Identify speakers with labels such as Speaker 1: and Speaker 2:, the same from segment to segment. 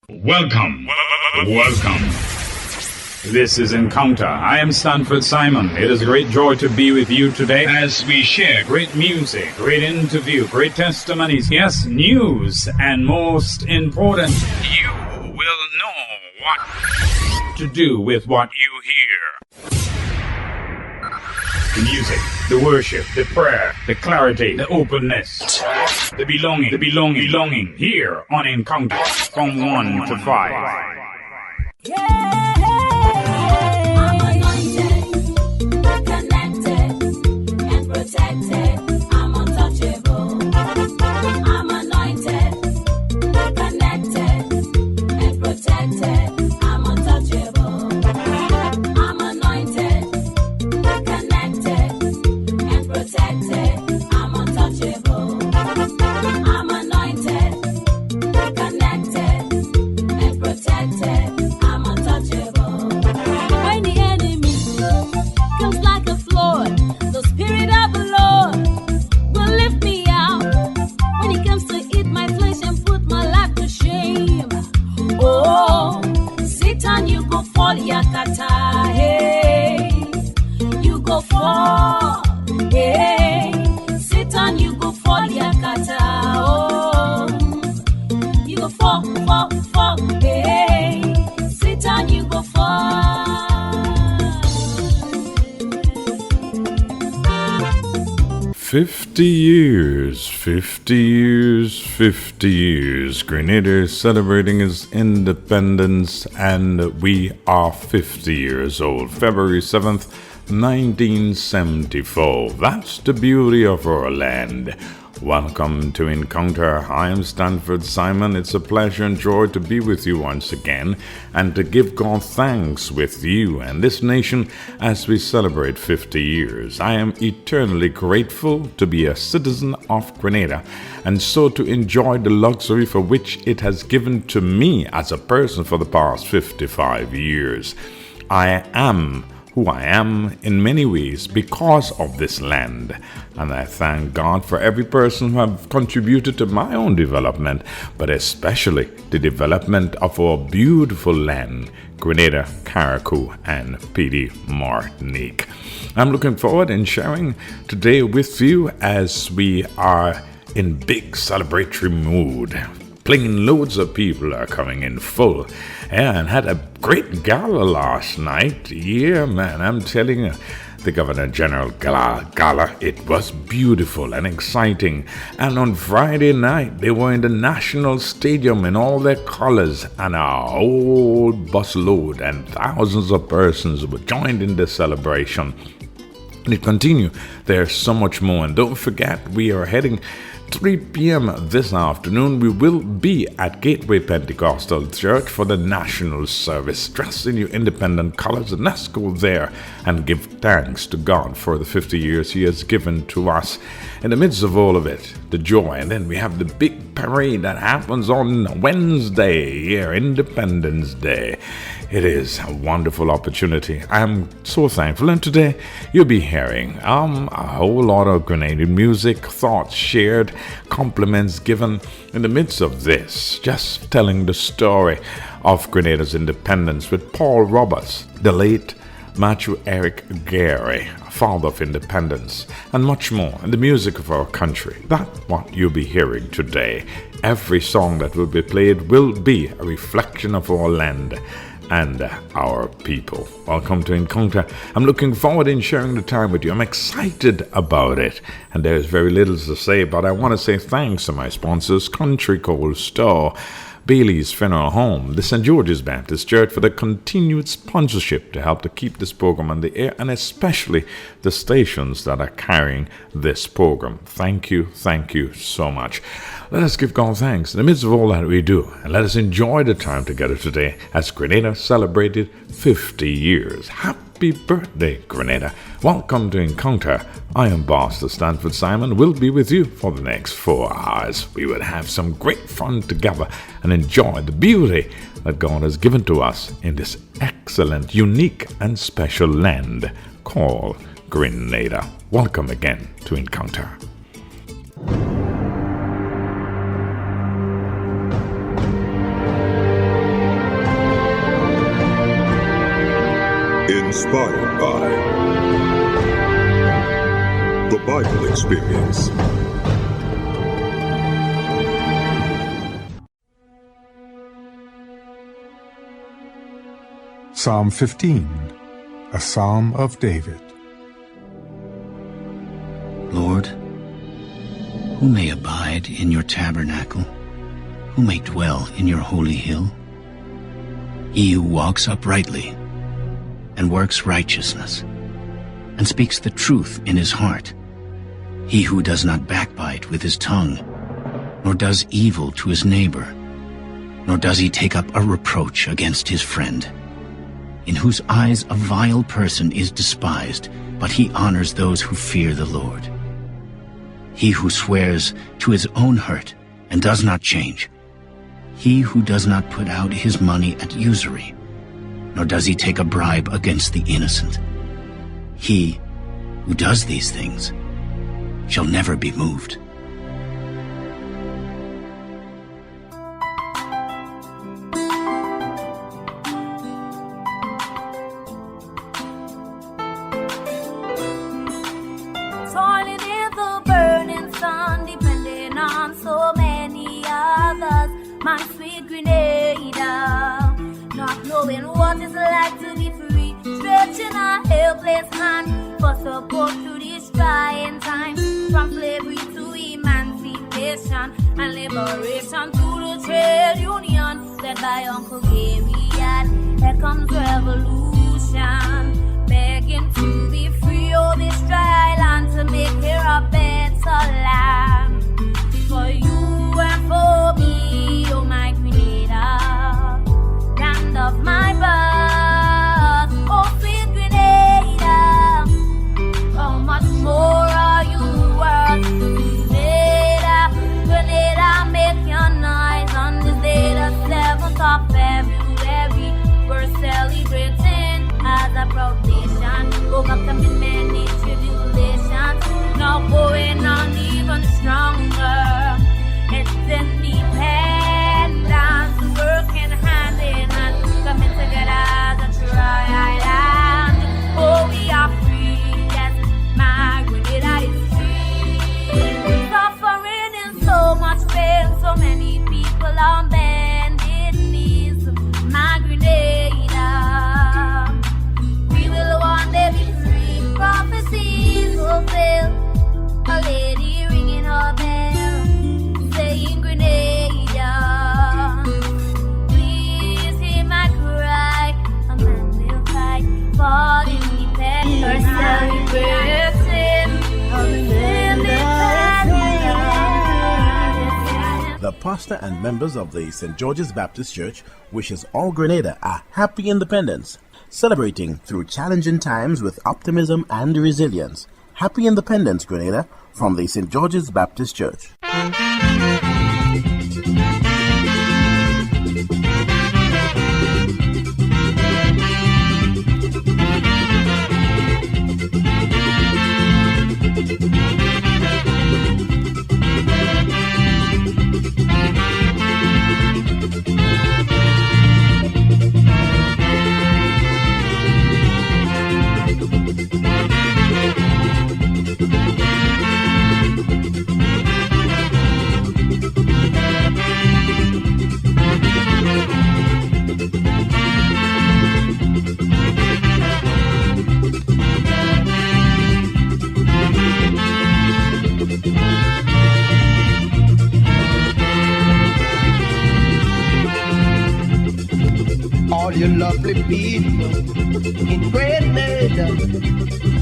Speaker 1: Welcome. This is Encounter. I am Stanford Simon. It is a great joy to be with you today as we share great music, great interview, great testimonies, yes, news, and most important, you will know what to do with what you hear. The music, the worship, the prayer, the clarity, the openness, the belonging here on Encounter from 1 to 5.
Speaker 2: I'm anointed, connected, and protected. I'm untouchable. I'm anointed, connected, and protected. I'm untouchable. I'm anointed, connected, and protected. I'm untouchable. I'm anointed, connected, and protected. I'm untouchable. When the enemy comes like a flood, the Spirit of the Lord will lift me out. When he comes to eat my flesh and put my life to shame, oh, Satan, you go fall, Yakata, hey, you go fall, hey, Satan, you go fall, Yakata, oh, you go fall, hey, Satan, you go fall.
Speaker 3: 50 years, 50 years, 50 years. Grenada is celebrating its independence, and we are 50 years old. February 7th, 1974. That's the beauty of our land. Welcome to Encounter. I am Stanford Simon. It's a pleasure and joy to be with you once again and to give God thanks with you and this nation as we celebrate 50 years. I am eternally grateful to be a citizen of Grenada and so to enjoy the luxury for which it has given to me as a person for the past 55 years. I am who I am in many ways because of this land. And I thank God for every person who have contributed to my own development, but especially the development of our beautiful land, Grenada, Carriacou, and PD Martinique. I'm looking forward in sharing today with you as we are in big celebratory mood. Plane loads of people are coming in full. Yeah, and had a great gala last night. Yeah, man, I'm telling you, the Governor General Gala, it was beautiful and exciting. And on Friday night, they were in the National Stadium in all their colors, and a whole busload and thousands of persons were joined in the celebration. And it continues. There's so much more. And don't forget, we are heading 3 p.m. this afternoon. We will be at Gateway Pentecostal Church for the national service. Dress in your independent colors, and let's go there and give thanks to God for the 50 years He has given to us. In the midst of all of it, the joy. And then we have the big parade that happens on Wednesday, here, Independence Day. It is a wonderful opportunity. I am so thankful. And today you'll be hearing a whole lot of Grenadian music, thoughts shared, compliments given in the midst of this. Just telling the story of Grenada's independence with Paul Roberts, the late Matthew Eric Gary, father of independence, and much more in the music of our country. That's what you'll be hearing today. Every song that will be played will be a reflection of our land and our people. Welcome to Encounter. I'm looking forward in sharing the time with you. I'm excited about it, and there's very little to say, but I want to say thanks to my sponsors, Country Cold Store, Bailey's Funeral Home, the St. George's Baptist Church for the continued sponsorship to help to keep this program on the air, and especially the stations that are carrying this program. Thank you so much. Let us give God thanks in the midst of all that we do, and let us enjoy the time together today as Grenada celebrated 50 years. Happy birthday, Grenada. Welcome to Encounter. I am Pastor Stanford Simon. We'll be with you for the next 4 hours. We will have some great fun together and enjoy the beauty that God has given to us in this excellent, unique, and special land called Grenada. Welcome again to Encounter.
Speaker 4: Inspired by the Bible Experience.
Speaker 5: Psalm 15, a Psalm of David.
Speaker 6: Lord, who may abide in your tabernacle? Who may dwell in your holy hill? He who walks uprightly and works righteousness and speaks the truth in his heart. He who does not backbite with his tongue, nor does evil to his neighbor, nor does he take up a reproach against his friend, in whose eyes a vile person is despised, but he honors those who fear the Lord. He who swears to his own hurt and does not change, he who does not put out his money at usury, nor does he take a bribe against the innocent. He who does these things shall never be moved.
Speaker 2: Toiling in the burning sun, depending on so many others. My sweet Grenada, not knowing what it's like to be free, stretching a helpless hand for support through these trying times. From slavery to emancipation and liberation through the trade union led by Uncle Gary. And here comes revolution, begging to be free. Oh, this dry land to make here a better land for you and for me. Oh, my Grenada, land of my birth. Oh, sweet Grenada, how much more are you worth? Grenada, Grenada, make your noise on this day, the 7th of February. We're celebrating as a proud nation, overcoming many tribulations, now going on even stronger. It's independence, working hand in hand, coming together as a tri-island. Oh, we are free, yes, my Grenada is free. Suffering in so much pain, so many people on bended knees. My Grenada, we will one day be free. Prophecies fulfilled, a lady ringing her bell, saying Grenada, please hear my cry. A man will fight for independence. We're celebrating independence.
Speaker 7: The pastor and members of the St. George's Baptist Church wishes all Grenada a happy independence, celebrating through challenging times with optimism and resilience. Happy Independence, Grenada, from the St. George's Baptist Church.
Speaker 8: All you lovely people in Grenada,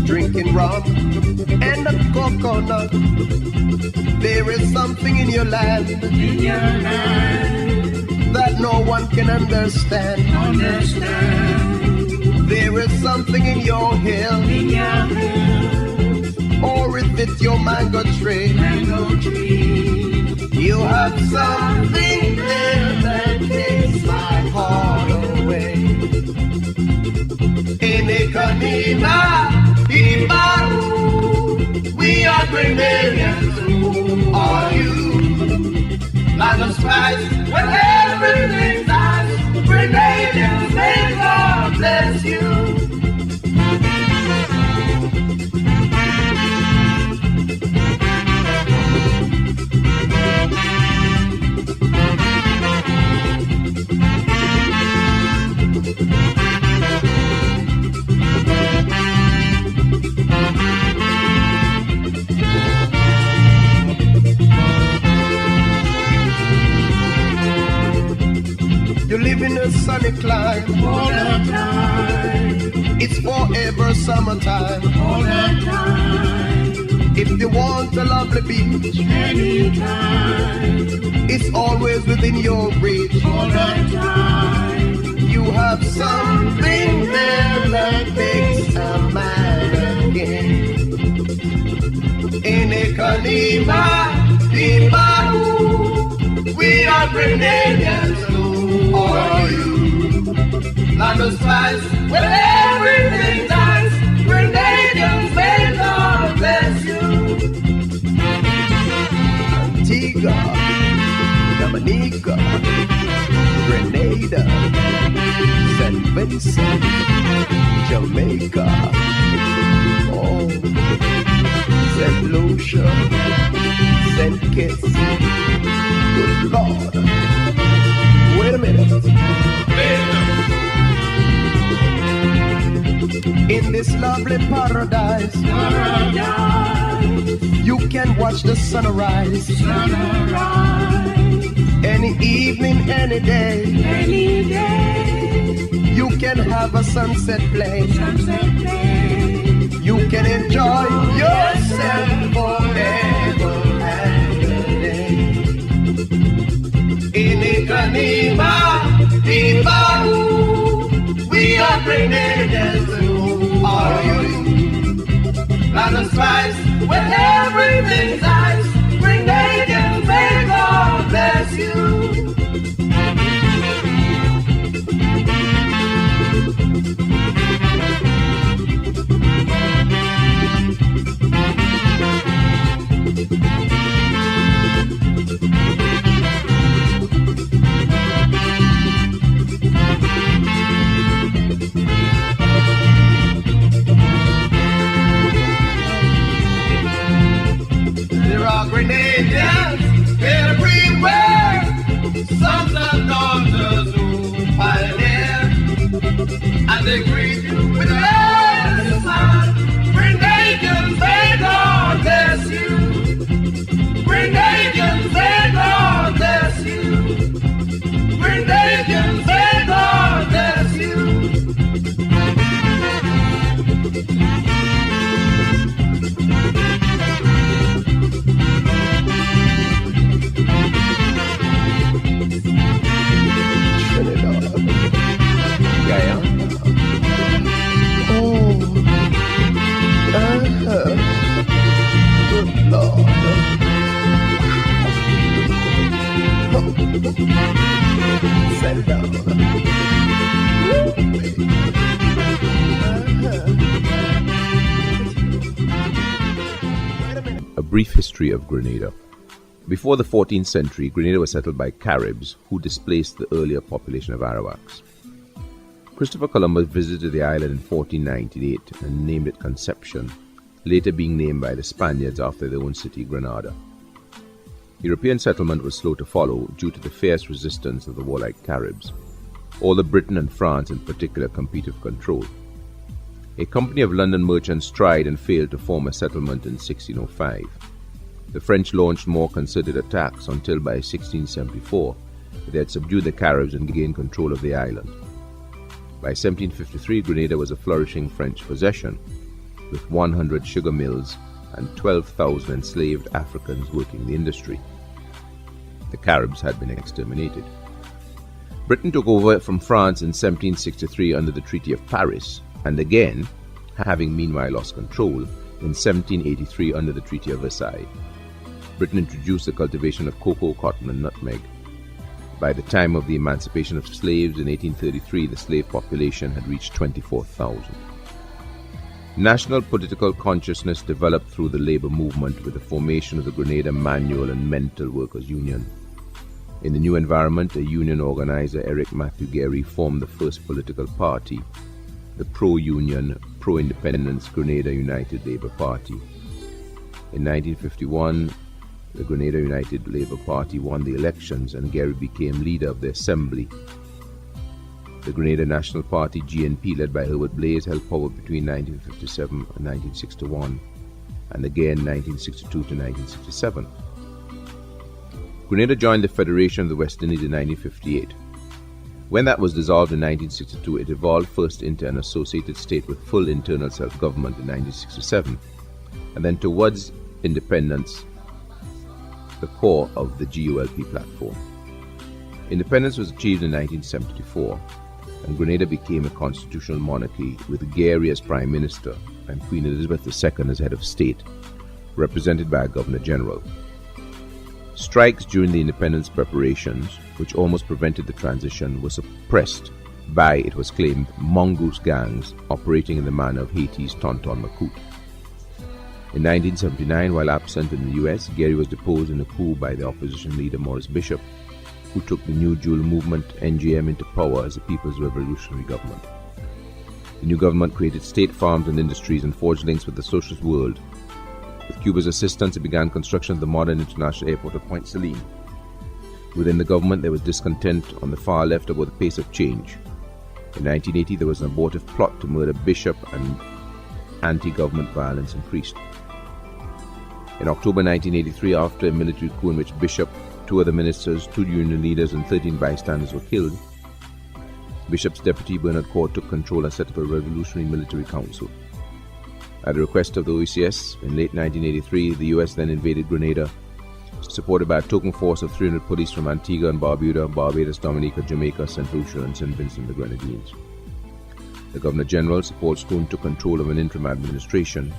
Speaker 8: drinking rum and a coconut. There is something in your land, that no one can understand. There is something in your hill, or is it your mango tree? You have something there that takes my heart away. In Grenada, we are Grenadians. Are you? Land of spice, when everything's nice. Grenadians, may God bless you. live in a sunny clime all the time. It's forever summertime all the time. If you want a lovely beach anytime, it's always within your reach all the time. You have something there that makes a man again. In a Kalima, we are Grenadians, who are you? Land of spice, where everything dies. Grenadians, may God bless you. Antigua, Dominica, Grenada, St. Vincent, Jamaica, oh, St. Lucia, St. Kitts. Good Lord. Wait a minute. In this lovely paradise, you can watch the sunrise. Any evening, any day. You can have a sunset play. You can enjoy yourself forever and a day. In Ikanima, we are Grenadians, who are you? Land of spice, where everything's ice. Grenadians, may God bless you. There are Grenadians everywhere, sons and daughters who pioneer, and they greet you with love and smile. Grenadians, may God bless you. Grenadians, may God bless you. Grenadians, may God bless you. Trinidad, Guyana. Oh, good Lord. Settle down.
Speaker 9: A brief history of Grenada. Before the 14th century, Grenada was settled by Caribs, who displaced the earlier population of Arawaks. Christopher Columbus visited the island in 1498 and named it Conception, later being named by the Spaniards after their own city, Grenada. European settlement was slow to follow due to the fierce resistance of the warlike Caribs. Although Britain and France in particular competed for control. A company of London merchants tried and failed to form a settlement in 1605. The French launched more concerted attacks until by 1674 they had subdued the Caribs and gained control of the island. By 1753, Grenada was a flourishing French possession, with 100 sugar mills and 12,000 enslaved Africans working the industry. The Caribs had been exterminated. Britain took over from France in 1763 under the Treaty of Paris, and again, having meanwhile lost control, in 1783 under the Treaty of Versailles. Britain introduced the cultivation of cocoa, cotton, and nutmeg. By the time of the emancipation of slaves in 1833, the slave population had reached 24,000. National political consciousness developed through the labor movement with the formation of the Grenada Manual and Mental Workers Union. In the new environment, a union organizer, Eric Matthew Gary, formed the first political party, the pro-union, pro-independence Grenada United Labour Party. In 1951, the Grenada United Labour Party won the elections and Gary became leader of the assembly. The Grenada National Party, GNP, led by Herbert Blaise, held power between 1957 and 1961, and again 1962 to 1967. Grenada joined the Federation of the West Indies in 1958. When that was dissolved in 1962, it evolved first into an associated state with full internal self-government in 1967, and then towards independence, the core of the GULP platform. Independence was achieved in 1974, and Grenada became a constitutional monarchy with Gary as Prime Minister and Queen Elizabeth II as head of state, represented by a Governor-General. Strikes during the independence preparations, which almost prevented the transition, were suppressed by, it was claimed, mongoose gangs operating in the manner of Haiti's Tonton Macoute. In 1979, while absent in the US, Gary was deposed in a coup by the opposition leader Maurice Bishop, who took the New Jewel Movement, NJM, into power as the People's Revolutionary Government. The new government created state farms and industries and forged links with the socialist world. With Cuba's assistance, it began construction of the modern international airport of Point Saline. Within the government, there was discontent on the far left about the pace of change. In 1980, there was an abortive plot to murder Bishop, and anti-government violence increased. In October 1983, after a military coup in which Bishop, 2 other ministers, 2 union leaders, and 13 bystanders were killed, Bishop's deputy Bernard Core took control and set up a revolutionary military council. At the request of the OECS, in late 1983, the US then invaded Grenada, supported by a token force of 300 police from Antigua and Barbuda, Barbados, Dominica, Jamaica, St. Lucia, and St. Vincent the Grenadines. The Governor-General, Paul Schoon, took control of an interim administration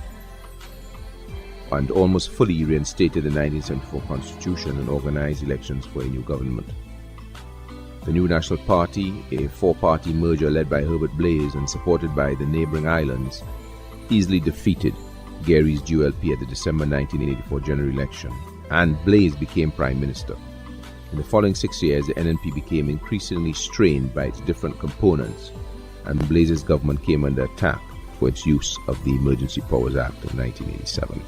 Speaker 9: and almost fully reinstated the 1974 Constitution and organized elections for a new government. The New National Party, a 4-party merger led by Herbert Blaise and supported by the neighboring islands, easily defeated Gary's GULP at the December 1984 general election, and Blaise became Prime Minister. In the following 6 years, the NNP became increasingly strained by its different components, and Blaise's government came under attack for its use of the Emergency Powers Act of 1987.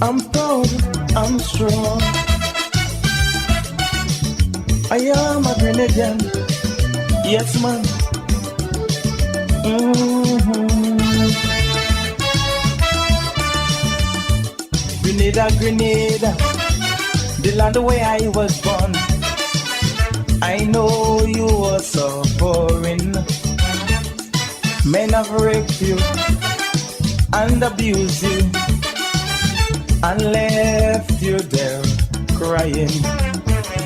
Speaker 10: I'm proud, I'm strong. I am a Grenadian, yes man. Grenada, Grenada, the land where I was born. I know you were suffering. Men have raped you and abused you and left you there crying.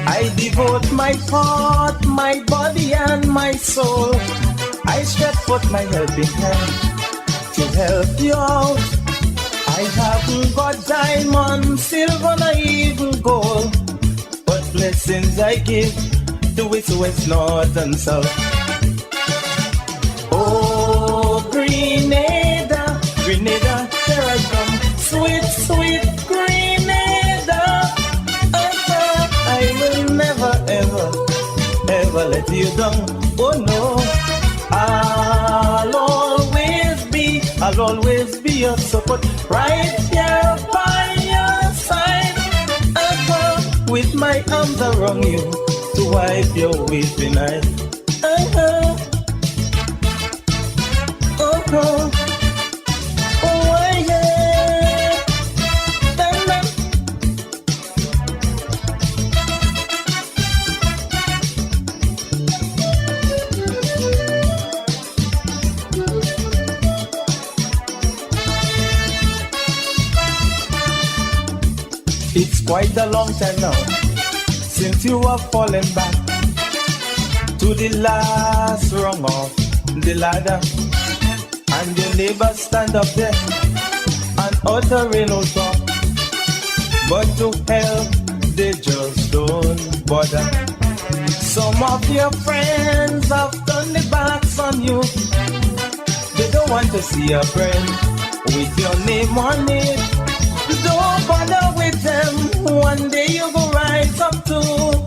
Speaker 10: I devote my heart, my body and my soul. I stretch forth my helping hand to help you out. I haven't got diamond, silver, nor even gold, but blessings I give to its west, north and south. Oh, Grenada, Grenada, here I come, sweet, sweet Grenada. I will never, ever, ever let you down. Oh no, I'll always be your support, right here by your side. With my arms around you to wipe your weeping eyes. Oh yeah. It's quite a long time now since you have fallen back to the last rung of the ladder, and your neighbors stand up there and uttering no talk, but to help they just don't bother. Some of your friends have turned their backs on you. They don't want to see a friend with your name on it. Don't bother with them, one day you go rise up too.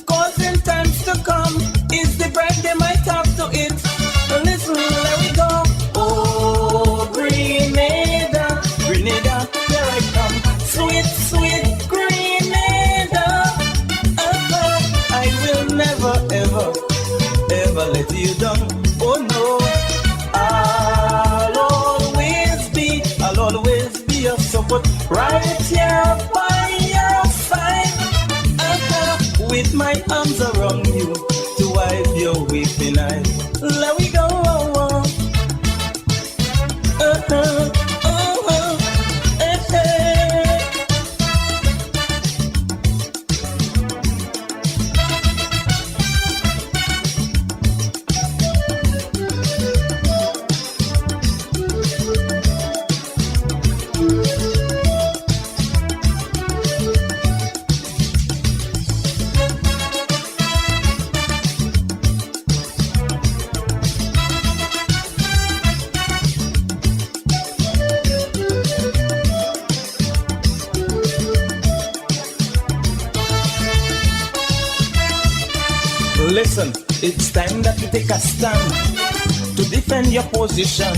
Speaker 10: Cause in times to come, is the bread they might have to eat. Listen, let we go. Oh, Grenada, Grenada, here I come. Sweet, sweet Grenada. I will never, ever, ever let you down. Oh no, I'll always be your your support right here by your side. With my arms around you to wipe your weeping eyes. Let we go. Listen, it's time that you take a stand to defend your position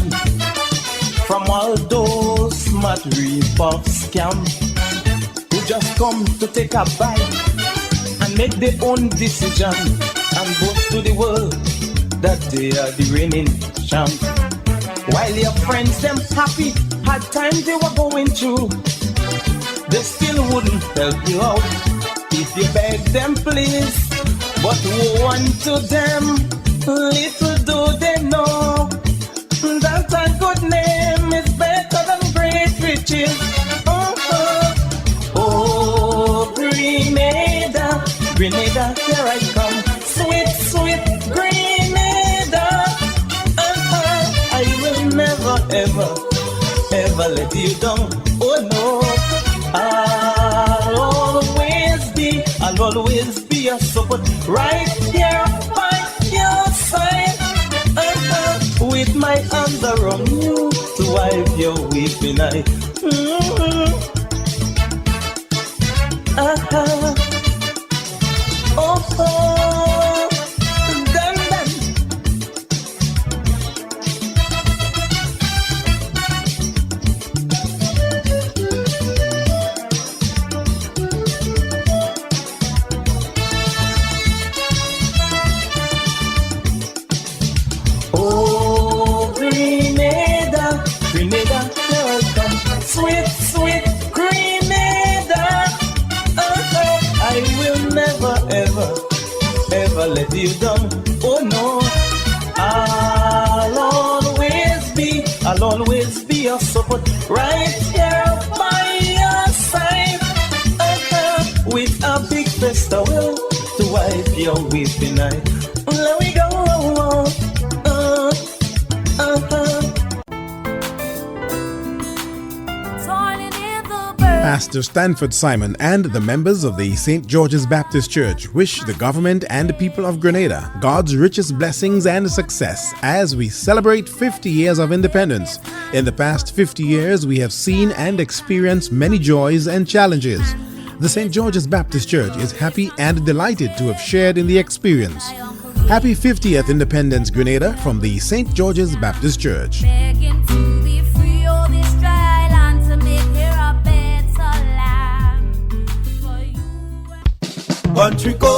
Speaker 10: from all those smart rip-off scams who just come to take a bite and make their own decision and boast to the world that they are the reigning champ. While your friends them happy had times they were going through, they still wouldn't help you out if you beg them please. But woe unto them, little do they know that a good name is better than great riches. Oh, Grenada, Grenada, here I come, sweet, sweet Grenada. I will never, ever, ever let you down. Oh no, I'll always be your support right here by your side. With my arms around you to wipe your weeping eye. Dun, dun. Oh, Grenada, Grenada, here I come, sweet, sweet Grenada. I will never, ever, ever let you down. Oh no, I'll always be your support right here by your side. With a big festival to wipe your weeping eye. Let we go.
Speaker 11: Pastor Stanford Simon and the members of the St. George's Baptist Church wish the government and the people of Grenada God's richest blessings and success as we celebrate 50 years of independence. In the past 50 years, we have seen and experienced many joys and challenges. The St. George's Baptist Church is happy and delighted to have shared in the experience. Happy 50th Independence, Grenada, from the St. George's Baptist Church.
Speaker 2: Begging to be free, all this dry land to make here a better land for you.
Speaker 12: Country code,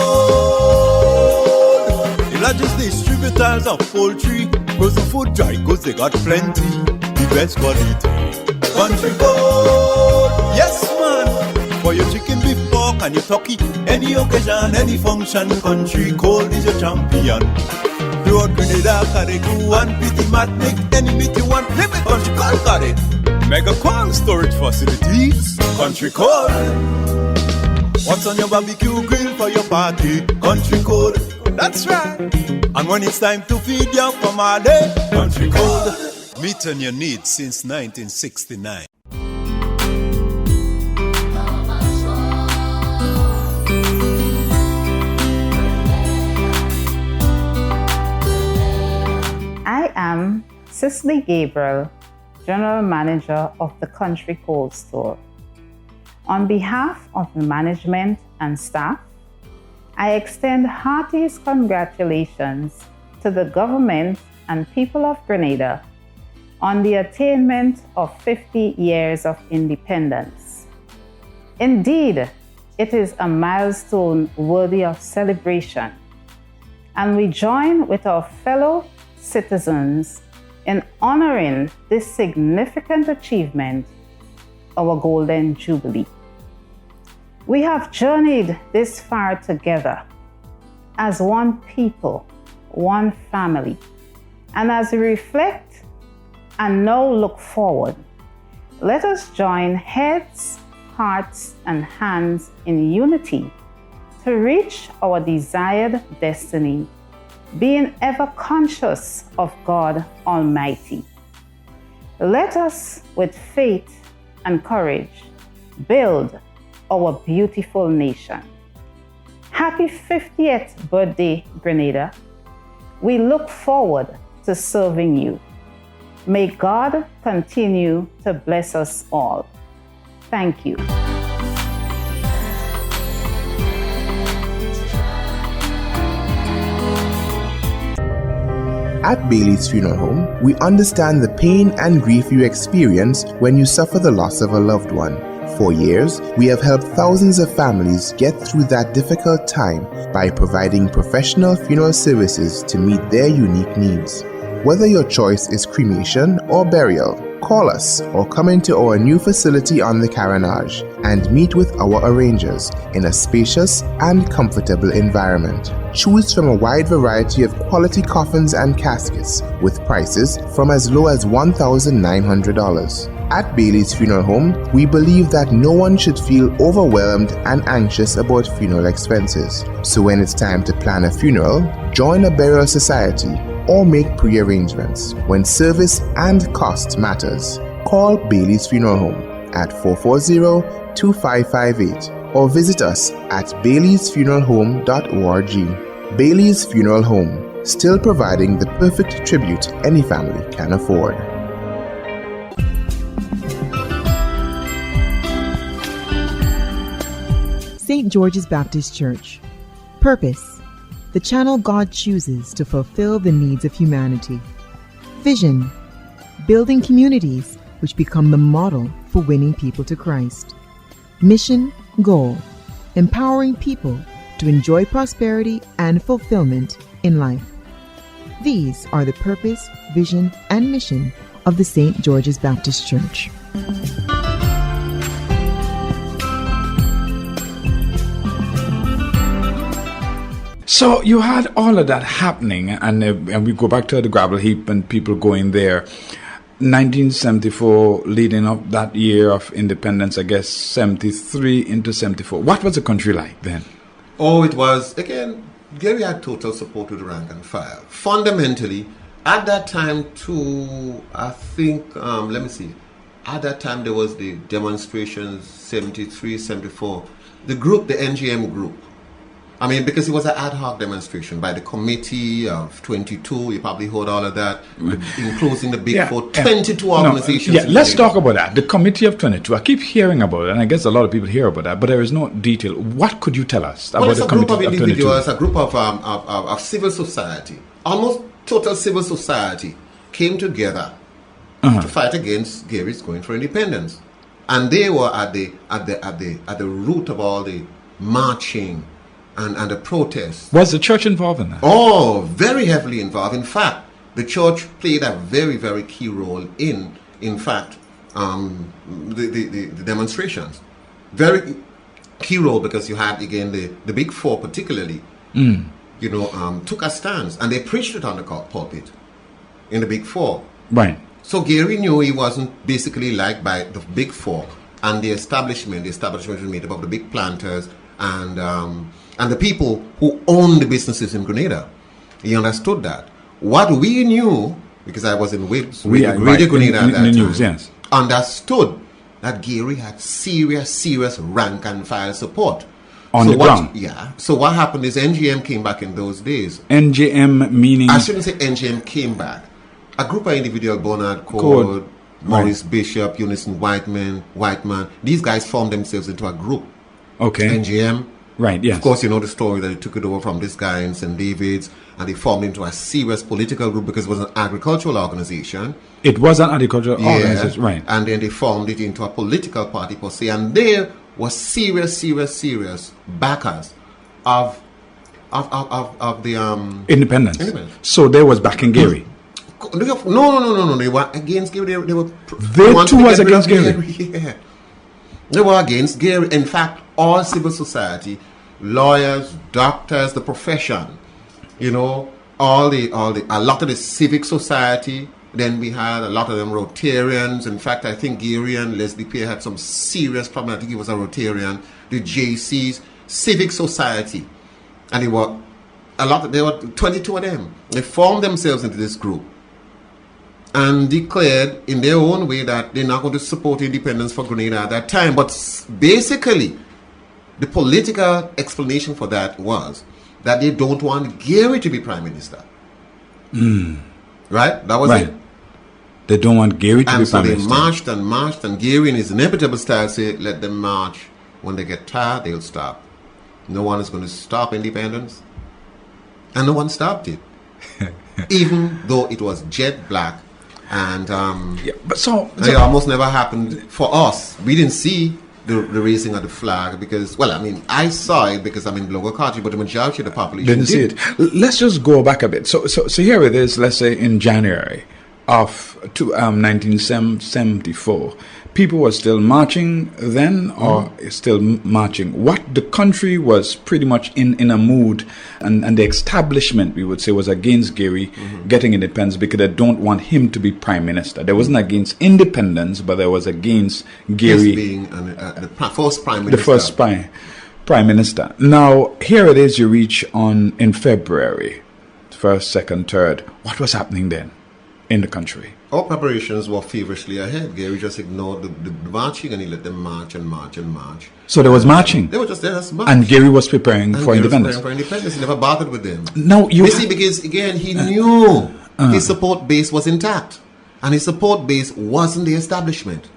Speaker 12: the largest distributors of poultry, frozen food, dry goods, they got plenty, the best quality. Country code, yes man, for your chicken, beef, pork and your turkey, any occasion, any function, Country code is your champion. Throughout Grenada, Carrigu and Pity Matnik, any meat you want, name it, Country code got it. Mega cold storage facilities, Country code. What's on your barbecue grill for your party? Country code, that's right. And when it's time to feed your family, Country code. Meeting your needs since 1969.
Speaker 13: I am Cicely Gabriel, General Manager of the Country Cold Store. On behalf of the management and staff, I extend heartiest congratulations to the government and people of Grenada on the attainment of 50 years of independence. Indeed, it is a milestone worthy of celebration, and we join with our fellow citizens in honoring this significant achievement our Golden Jubilee. We have journeyed this far together as one people, one family, and as we reflect and now look forward, let us join heads, hearts, and hands in unity to reach our desired destiny, being ever conscious of God Almighty. Let us, with faith and courage, build our beautiful nation. Happy 50th birthday, Grenada. We look forward to serving you. May God continue to bless us all. Thank you.
Speaker 14: At Bailey's Funeral Home, we understand the pain and grief you experience when you suffer the loss of a loved one. For years, we have helped thousands of families get through that difficult time by providing professional funeral services to meet their unique needs. Whether your choice is cremation or burial, call us or come into our new facility on the Carenage and meet with our arrangers in a spacious and comfortable environment. Choose from a wide variety of quality coffins and caskets with prices from as low as $1,900. At Bailey's Funeral Home, we believe that no one should feel overwhelmed and anxious about funeral expenses. So when it's time to plan a funeral, join a burial society or make pre-arrangements when service and cost matters. Call Bailey's Funeral Home at 440-2558 or visit us at baileysfuneralhome.org. Bailey's Funeral Home, still providing the perfect tribute any family can afford.
Speaker 15: St. George's Baptist Church. Purpose: the channel God chooses to fulfill the needs of humanity. Vision: building communities which become the model for winning people to Christ. Mission, goal: empowering people to enjoy prosperity and fulfillment in life. These are the purpose, vision, and mission of the St. George's Baptist Church.
Speaker 3: So you had all of that happening, and we go back to the gravel heap and people going there. 1974, leading up that year of independence, I guess 73 into 74. What was the country like then?
Speaker 16: Oh, it was, again, Gary had total support with rank and file. Fundamentally, at that time too, I think, at that time there was the demonstrations, 73, 74. The group, the NGM group, I mean, because it was an ad hoc demonstration by the committee of 22, you probably heard all of that, including the Big Four, 22 organizations.
Speaker 3: Let's talk about that. The committee of 22. I keep hearing about it, and I guess a lot of people hear about that, but there is no detail. What could you tell us about the committee of 22? Well, it's a group of individuals,
Speaker 16: a group of civil society, almost total civil society, came together to fight against Gary's going for independence. And they were at the root of all the marching and the protests.
Speaker 3: Was the church involved in that?
Speaker 16: Oh, very heavily involved. In fact, the church played a very, very key role in fact, the demonstrations. Very key role because you had, again, the Big Four particularly, took a stance and they preached it on the pulpit in the Big Four.
Speaker 3: Right.
Speaker 16: So Gary knew he wasn't basically liked by the Big Four and the establishment. The establishment was made up of the big planters and the people who own the businesses in Grenada. He understood that. What we knew, because I was in Radio Grenada at that time, understood that Gary had serious rank and file support.
Speaker 3: On the ground?
Speaker 16: Yeah. So what happened is NGM came back in those days.
Speaker 3: NGM meaning?
Speaker 16: I shouldn't say NGM came back. A group of individuals, Bernard Code, Maurice Bishop, Unison Whiteman, these guys formed themselves into a group.
Speaker 3: Okay.
Speaker 16: NGM.
Speaker 3: Right, yes.
Speaker 16: Of course, you know the story that they took it over from this guy in St. David's and they formed into a serious political group because it was an agricultural organization.
Speaker 3: It was an agricultural organization, right.
Speaker 16: And then they formed it into a political party per se. And there was serious backers of the
Speaker 3: independence. So they was backing Gary.
Speaker 16: No. They were against Gary. They
Speaker 3: too was against Gary.
Speaker 16: Yeah. They were against Gary. In fact, all civil society, lawyers, doctors, the profession, you know, a lot of the civic society. Then we had a lot of them Rotarians. In fact, I think Gary and Leslie Pierre had some serious problem. I think he was a Rotarian. The JCs, civic society, and there were 22 of them. They formed themselves into this group and declared in their own way that they're not going to support independence for Grenada at that time. But basically, the political explanation for that was that they don't want Gary to be prime minister. Right? That was it.
Speaker 17: They don't want Gary to be prime minister.
Speaker 16: And so they marched, and Gary in his inevitable style said, let them march. When they get tired, they'll stop. No one is going to stop independence. And no one stopped it. Even though it was jet black. And it almost never happened for us. We didn't see the raising of the flag because, well, I mean, I saw it because I'm in the local country, but the majority of the population
Speaker 17: didn't see it. Let's just go back a bit. So here it is, let's say in January of 1974. People were still marching then, or still marching. What the country was pretty much in a mood, and the establishment, we would say, was against Gary getting independence because they don't want him to be prime minister. There wasn't against independence, but there was against Gary
Speaker 16: being the first prime minister.
Speaker 17: The first prime minister. Now here it is. You reach in February, 1st, 2nd, 3rd. What was happening then in the country?
Speaker 16: Our preparations were feverishly ahead. Gary just ignored the marching and he let them march and march and march.
Speaker 17: So there was marching.
Speaker 16: They were just there as march.
Speaker 17: And Gary was preparing for independence.
Speaker 16: He never bothered with them.
Speaker 17: No,
Speaker 16: you see, because again, he knew his support base was intact. And his support base wasn't the establishment.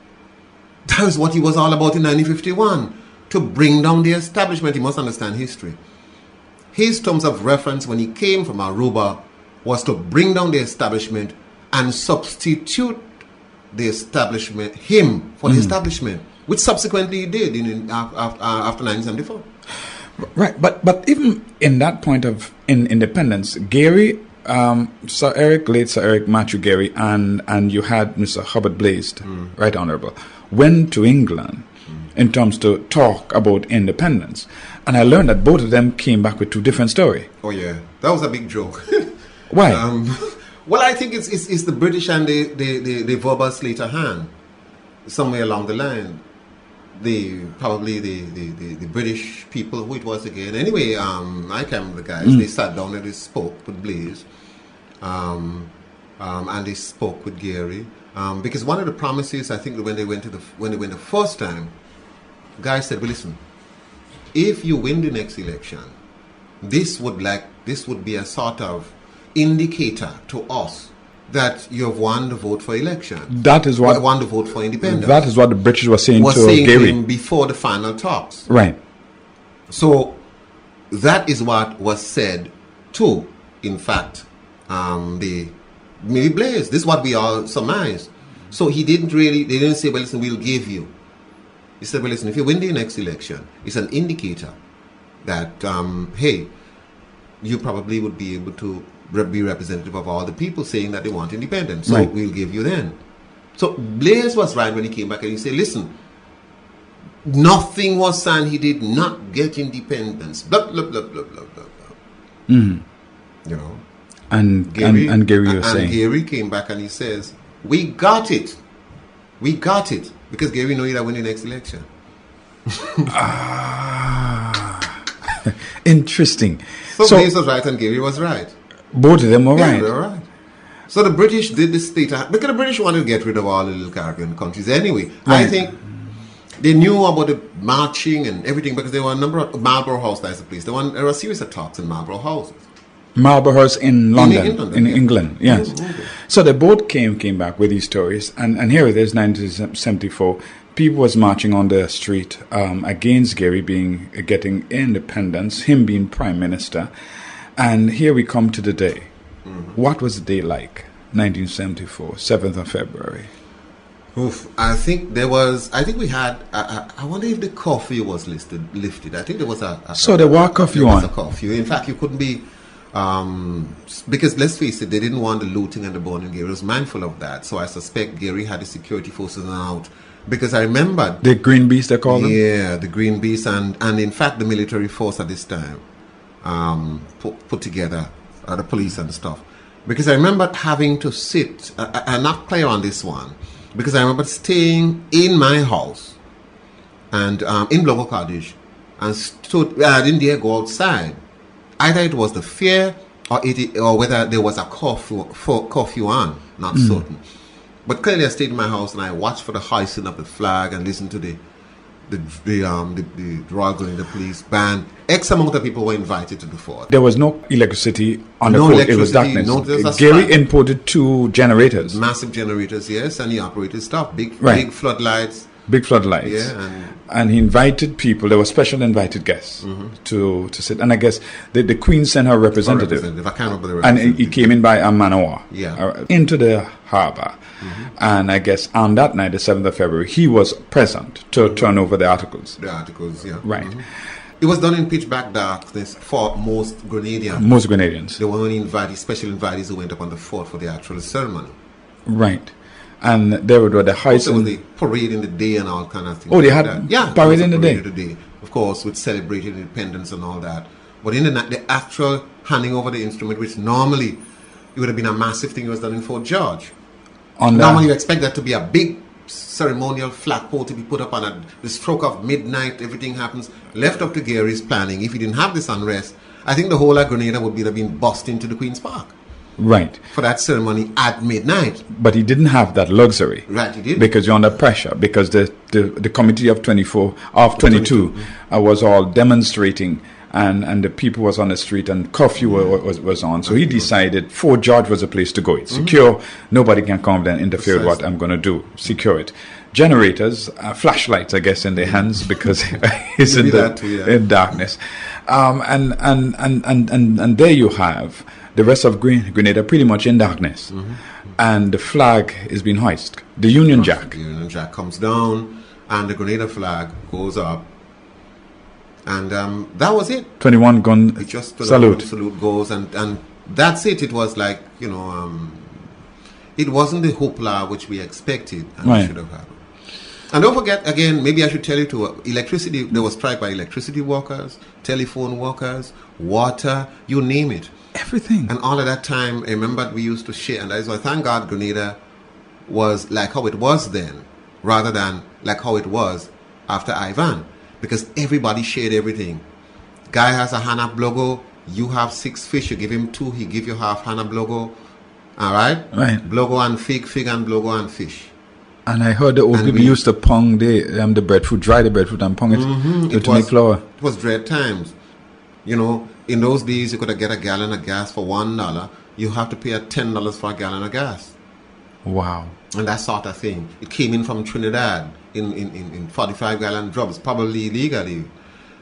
Speaker 16: That was what he was all about in 1951. To bring down the establishment. He must understand history. His terms of reference when he came from Aruba was to bring down the establishment and substitute the establishment, him for the establishment, which subsequently he did after 1974.
Speaker 17: Right, but even in that point of independence, Gary, late Sir Eric Matthew Gary, and you had Mr. Hubbard Blazed, Right Honourable, went to England in terms to talk about independence. And I learned that both of them came back with two different stories.
Speaker 16: Oh yeah, that was a big joke.
Speaker 17: Why?
Speaker 16: Well, I think it's the British and the verbal sleight of hand. Somewhere along the line, the British people, who it was again. Anyway, I can't remember the guys. They sat down and they spoke with Blaze, and they spoke with Gary. Because one of the promises, I think, when they went the first time, the guy said, "Well, listen, if you win the next election, this would be a sort of indicator to us that you have won the vote for election.
Speaker 17: That is what
Speaker 16: won the vote for independence.
Speaker 17: That is what the British were saying to Gary
Speaker 16: before the final talks.
Speaker 17: Right.
Speaker 16: So that is what was said to, in fact, maybe Blaze. This is what we all surmise. So they didn't say, well, listen, we'll give you. He said, well, listen, if you win the next election, it's an indicator that, hey, you probably would be able to be representative of all the people saying that they want independence. So we'll give you then. So Blaze was right when he came back and he said, listen, nothing was signed. He did not get independence. Blah, blah, blah, blah, blah, blah, blah. You know.
Speaker 17: And Gary was saying.
Speaker 16: And Gary came back and he says, we got it. We got it. Because Gary knew he'd win the next election.
Speaker 17: Interesting.
Speaker 16: So Blaze was right and Gary was right.
Speaker 17: Both of them were right.
Speaker 16: They were right. So the British did this state because the British wanted to get rid of all the little Caribbean countries anyway. Right. I think they knew about the marching and everything because there were a number of Marlborough House, that's the place. There were a series of talks in Marlborough House.
Speaker 17: Marlborough House in London, in England, yes.
Speaker 16: Okay.
Speaker 17: So they both came back with these stories, and here it is, 1974. People was marching on the street against Gary getting independence, him being prime minister, and here we come to the day. What was the day like? 1974, 7th of February.
Speaker 16: Oof, I think we had. I wonder if the curfew was lifted. I think there was
Speaker 17: So there was curfew on.
Speaker 16: A curfew. In fact, you couldn't be. Because let's face it, they didn't want the looting and the burning. Gary was mindful of that, so I suspect Gary had the security forces out Because I remember
Speaker 17: the Green Beast, they call them?
Speaker 16: Yeah, the Green Beast, and in fact the military force at this time put together the police and stuff. Because I remember having to sit, I'm not clear on this one, because I remember staying in my house and in Blogo Cottage, and I didn't dare go outside. Either it was the fear or whether there was a curfew on, not certain. But clearly I stayed in my house and I watched for the hoisting of the flag and listened to the Royal Grenada Police Band. X amount of people were invited to the fort.
Speaker 17: There was no electricity on the fort. It was darkness. Gary imported 2 generators.
Speaker 16: Massive generators, yes, and he operated stuff. Big floodlights.
Speaker 17: Big floodlights.
Speaker 16: Yeah,
Speaker 17: and he invited people. There were special invited guests to sit. And I guess the Queen sent her representative.
Speaker 16: I can't remember the representative.
Speaker 17: And he came in by a manoa
Speaker 16: Yeah.
Speaker 17: into the harbour. And I guess on that night, the 7th of February, he was present to turn over the articles.
Speaker 16: The articles, yeah.
Speaker 17: Right.
Speaker 16: It was done in pitch black darkness for most Grenadians.
Speaker 17: Most Grenadians.
Speaker 16: There were only special invitees who went up on the fort for the actual ceremony.
Speaker 17: Right. And there were the heights.
Speaker 16: There was the parade in the day and all kind of things.
Speaker 17: Oh, they
Speaker 16: like
Speaker 17: had
Speaker 16: that. Yeah,
Speaker 17: parade in the day.
Speaker 16: Of course, with celebrating independence and all that. But in the night, the actual handing over the instrument, which normally it would have been a massive thing, was done in Fort George. Normally, you expect that to be a big ceremonial flagpole to be put up on the stroke of midnight. Everything happens. Left up to Gary's planning. If he didn't have this unrest, I think the whole of Grenada would have been bussed into the Queen's Park.
Speaker 17: Right.
Speaker 16: For that ceremony at midnight.
Speaker 17: But he didn't have that luxury.
Speaker 16: Right, he didn't.
Speaker 17: Because you're under pressure. Because the committee of 22 was all demonstrating, and the people was on the street, and curfew was on. So he decided Fort George was a place to go. It's secure. Nobody can come and interfere with what I'm going to do. Secure it. Generators, flashlights, I guess, in their hands because it's in darkness. And there you have the rest of Grenada pretty much in darkness. And the flag is being hoisted. The Union Jack.
Speaker 16: The Union Jack comes down and the Grenada flag goes up. And that was it.
Speaker 17: 21 gun
Speaker 16: it just
Speaker 17: salute.
Speaker 16: Salute goes and that's it. It was like, it wasn't the hoopla which we expected and we should have had. And don't forget, again, maybe I should tell you too, electricity, there was strike by electricity workers, telephone workers, water, you name it.
Speaker 17: Everything.
Speaker 16: And all of that time, I remember we used to share, and that is why, thank God, Grenada was like how it was then, rather than like how it was after Ivan, because everybody shared everything. Guy has a Hana blogo, you have 6 fish, you give him 2, he give you half Hana blogo, all right?
Speaker 17: Right.
Speaker 16: Blogo and fig and blogo and fish.
Speaker 17: And I heard the old people used to pong the breadfruit, dry the breadfruit and pong it to make flour.
Speaker 16: It was dread times. In those days, you could get a gallon of gas for $1. You have to pay $10 for a gallon of gas.
Speaker 17: Wow.
Speaker 16: And that sort of thing. It came in from Trinidad in 45-gallon drums, probably illegally.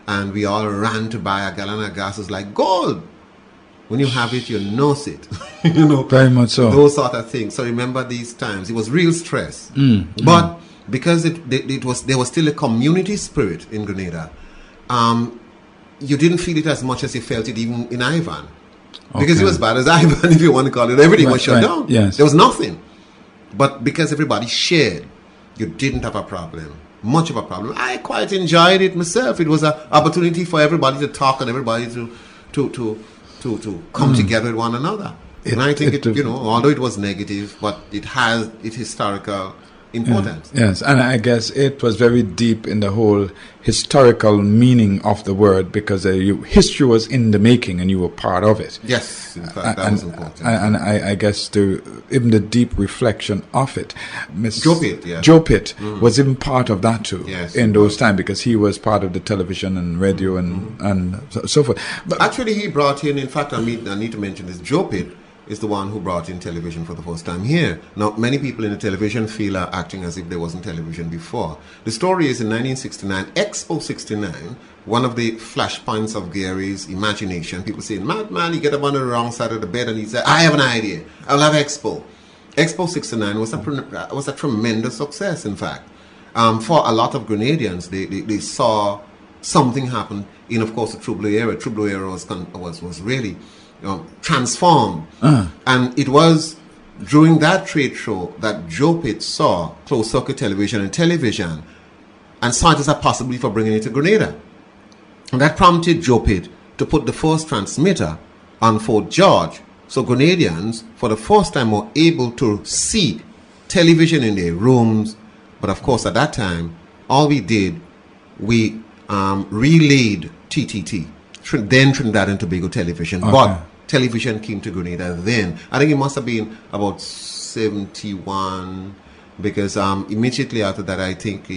Speaker 16: And we all ran to buy a gallon of gas. It's like gold. When you have it, you nose it.
Speaker 17: Very much so.
Speaker 16: Those sort of things. So remember these times. It was real stress. But because there was still a community spirit in Grenada, you didn't feel it as much as you felt it even in Ivan. Because it was bad as Ivan, if you want to call it. Everything was shut down.
Speaker 17: Yes.
Speaker 16: There was nothing. But because everybody shared, you didn't have a problem. Much of a problem. I quite enjoyed it myself. It was an opportunity for everybody to talk and everybody to come together with one another. And I think although it was negative, but it has its historical importance.
Speaker 17: Yes, and I guess it was very deep in the whole historical meaning of the word, because history was in the making and you were part of it.
Speaker 16: Yes, in fact, that was important.
Speaker 17: And I guess even the deep reflection of it.
Speaker 16: Joe Pitt
Speaker 17: was even part of that too,
Speaker 16: yes,
Speaker 17: in those times, because he was part of the television and radio and so forth.
Speaker 16: But actually he brought in fact, I need to mention this, Joe Pitt is the one who brought in television for the first time here. Now, many people in the television field are acting as if there wasn't television before. The story is in 1969, Expo 69, one of the flashpoints of Gary's imagination. People say, madman, he get up on the wrong side of the bed and he said, I have an idea. I'll have Expo. Expo 69 was a tremendous success, in fact. For a lot of Grenadians, they saw something happen in, of course, the Trouble era. Trouble era was really transformed, and it was during that trade show that Joe Pitt saw closed circuit television and saw it as a possibility for bringing it to Grenada. And that prompted Joe Pitt to put the first transmitter on Fort George. So Grenadians, for the first time, were able to see television in their rooms. But of course, at that time, all we did, we relayed TTT, then Trinidad and Tobago television.
Speaker 17: Okay.
Speaker 16: But television came to Grenada then. I think it must have been about 71, because immediately after that, I think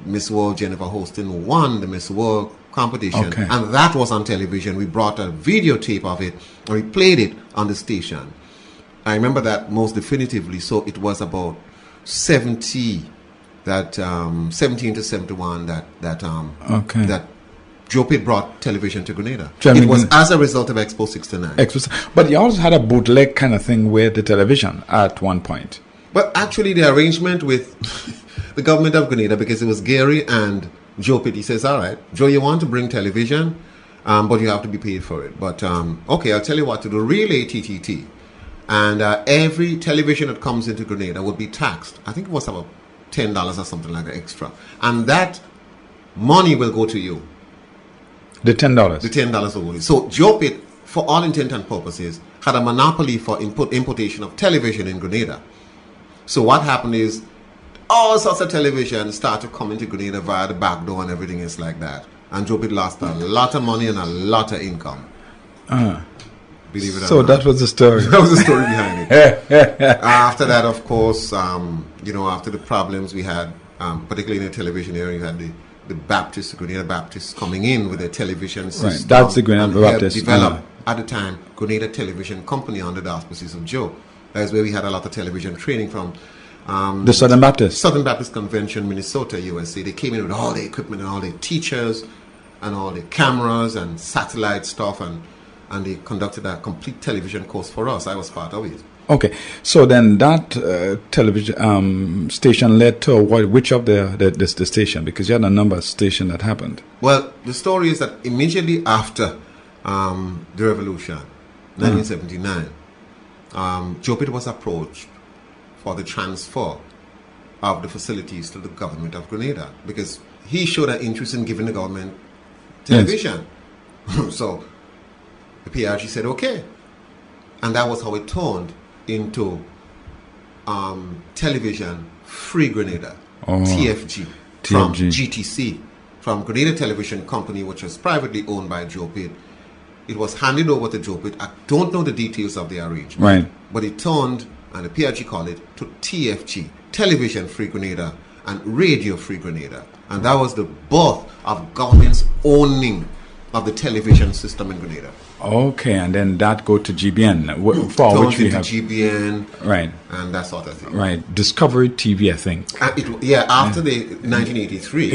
Speaker 16: Miss World Jennifer Hostin won the Miss World competition.
Speaker 17: Okay.
Speaker 16: And that was on television. We brought a videotape of it and we played it on the station. I remember that most definitively. So it was about 17 to 71 that Joe Pitt brought television to Grenada. It was as a result of Expo 69.
Speaker 17: But you also had a bootleg kind of thing with the television at one point.
Speaker 16: But actually the arrangement with the government of Grenada, because it was Gary and Joe Pitt, he says, all right, Joe, you want to bring television, but you have to be paid for it. But okay, I'll tell you what to do. Relay TTT. And every television that comes into Grenada would be taxed. I think it was about $10 or something like that extra. And that money will go to you.
Speaker 17: The $10?
Speaker 16: The $10 only. So Joe Pitt, for all intent and purposes, had a monopoly for importation of television in Grenada. So what happened is all sorts of television started coming to Grenada via the back door and everything is like that. And Joe Pitt lost a lot of money and a lot of income. Believe it or not.
Speaker 17: So that was the story.
Speaker 16: That was the story behind it. After that, of course, after the problems we had, particularly in the television area, you had the Baptists, Grenada Baptists coming in with their television system.
Speaker 17: Right, that's the Grenada Baptist.
Speaker 16: Developed at the time Grenada Television Company under the auspices of Joe. That's where we had a lot of television training from.
Speaker 17: The Southern Baptist.
Speaker 16: Southern Baptist Convention, Minnesota, USA. They came in with all the equipment and all the teachers and all the cameras and satellite stuff, and they conducted a complete television course for us. I was part of it.
Speaker 17: Okay, so then that television station led to which of the station? Because you had a number of stations that happened.
Speaker 16: Well, the story is that immediately after the revolution, 1979, Joe Pitt was approached for the transfer of the facilities to the government of Grenada because he showed an interest in giving the government television. Yes. So the PRG said okay, and that was how it turned into Television Free Grenada, TFG, from GTC, from Grenada Television Company, which was privately owned by Joe Pitt. It was handed over to Joe Pitt. I don't know the details of the arrangement,
Speaker 17: right?
Speaker 16: But it turned, and the PRG called it, to TFG, Television Free Grenada and Radio Free Grenada. And that was the birth of government's owning of the television system in Grenada.
Speaker 17: Okay, and then that go to GBN, for which we have
Speaker 16: GBN,
Speaker 17: right,
Speaker 16: and that sort of thing.
Speaker 17: Right, Discovery TV, I think.
Speaker 16: After the 1983,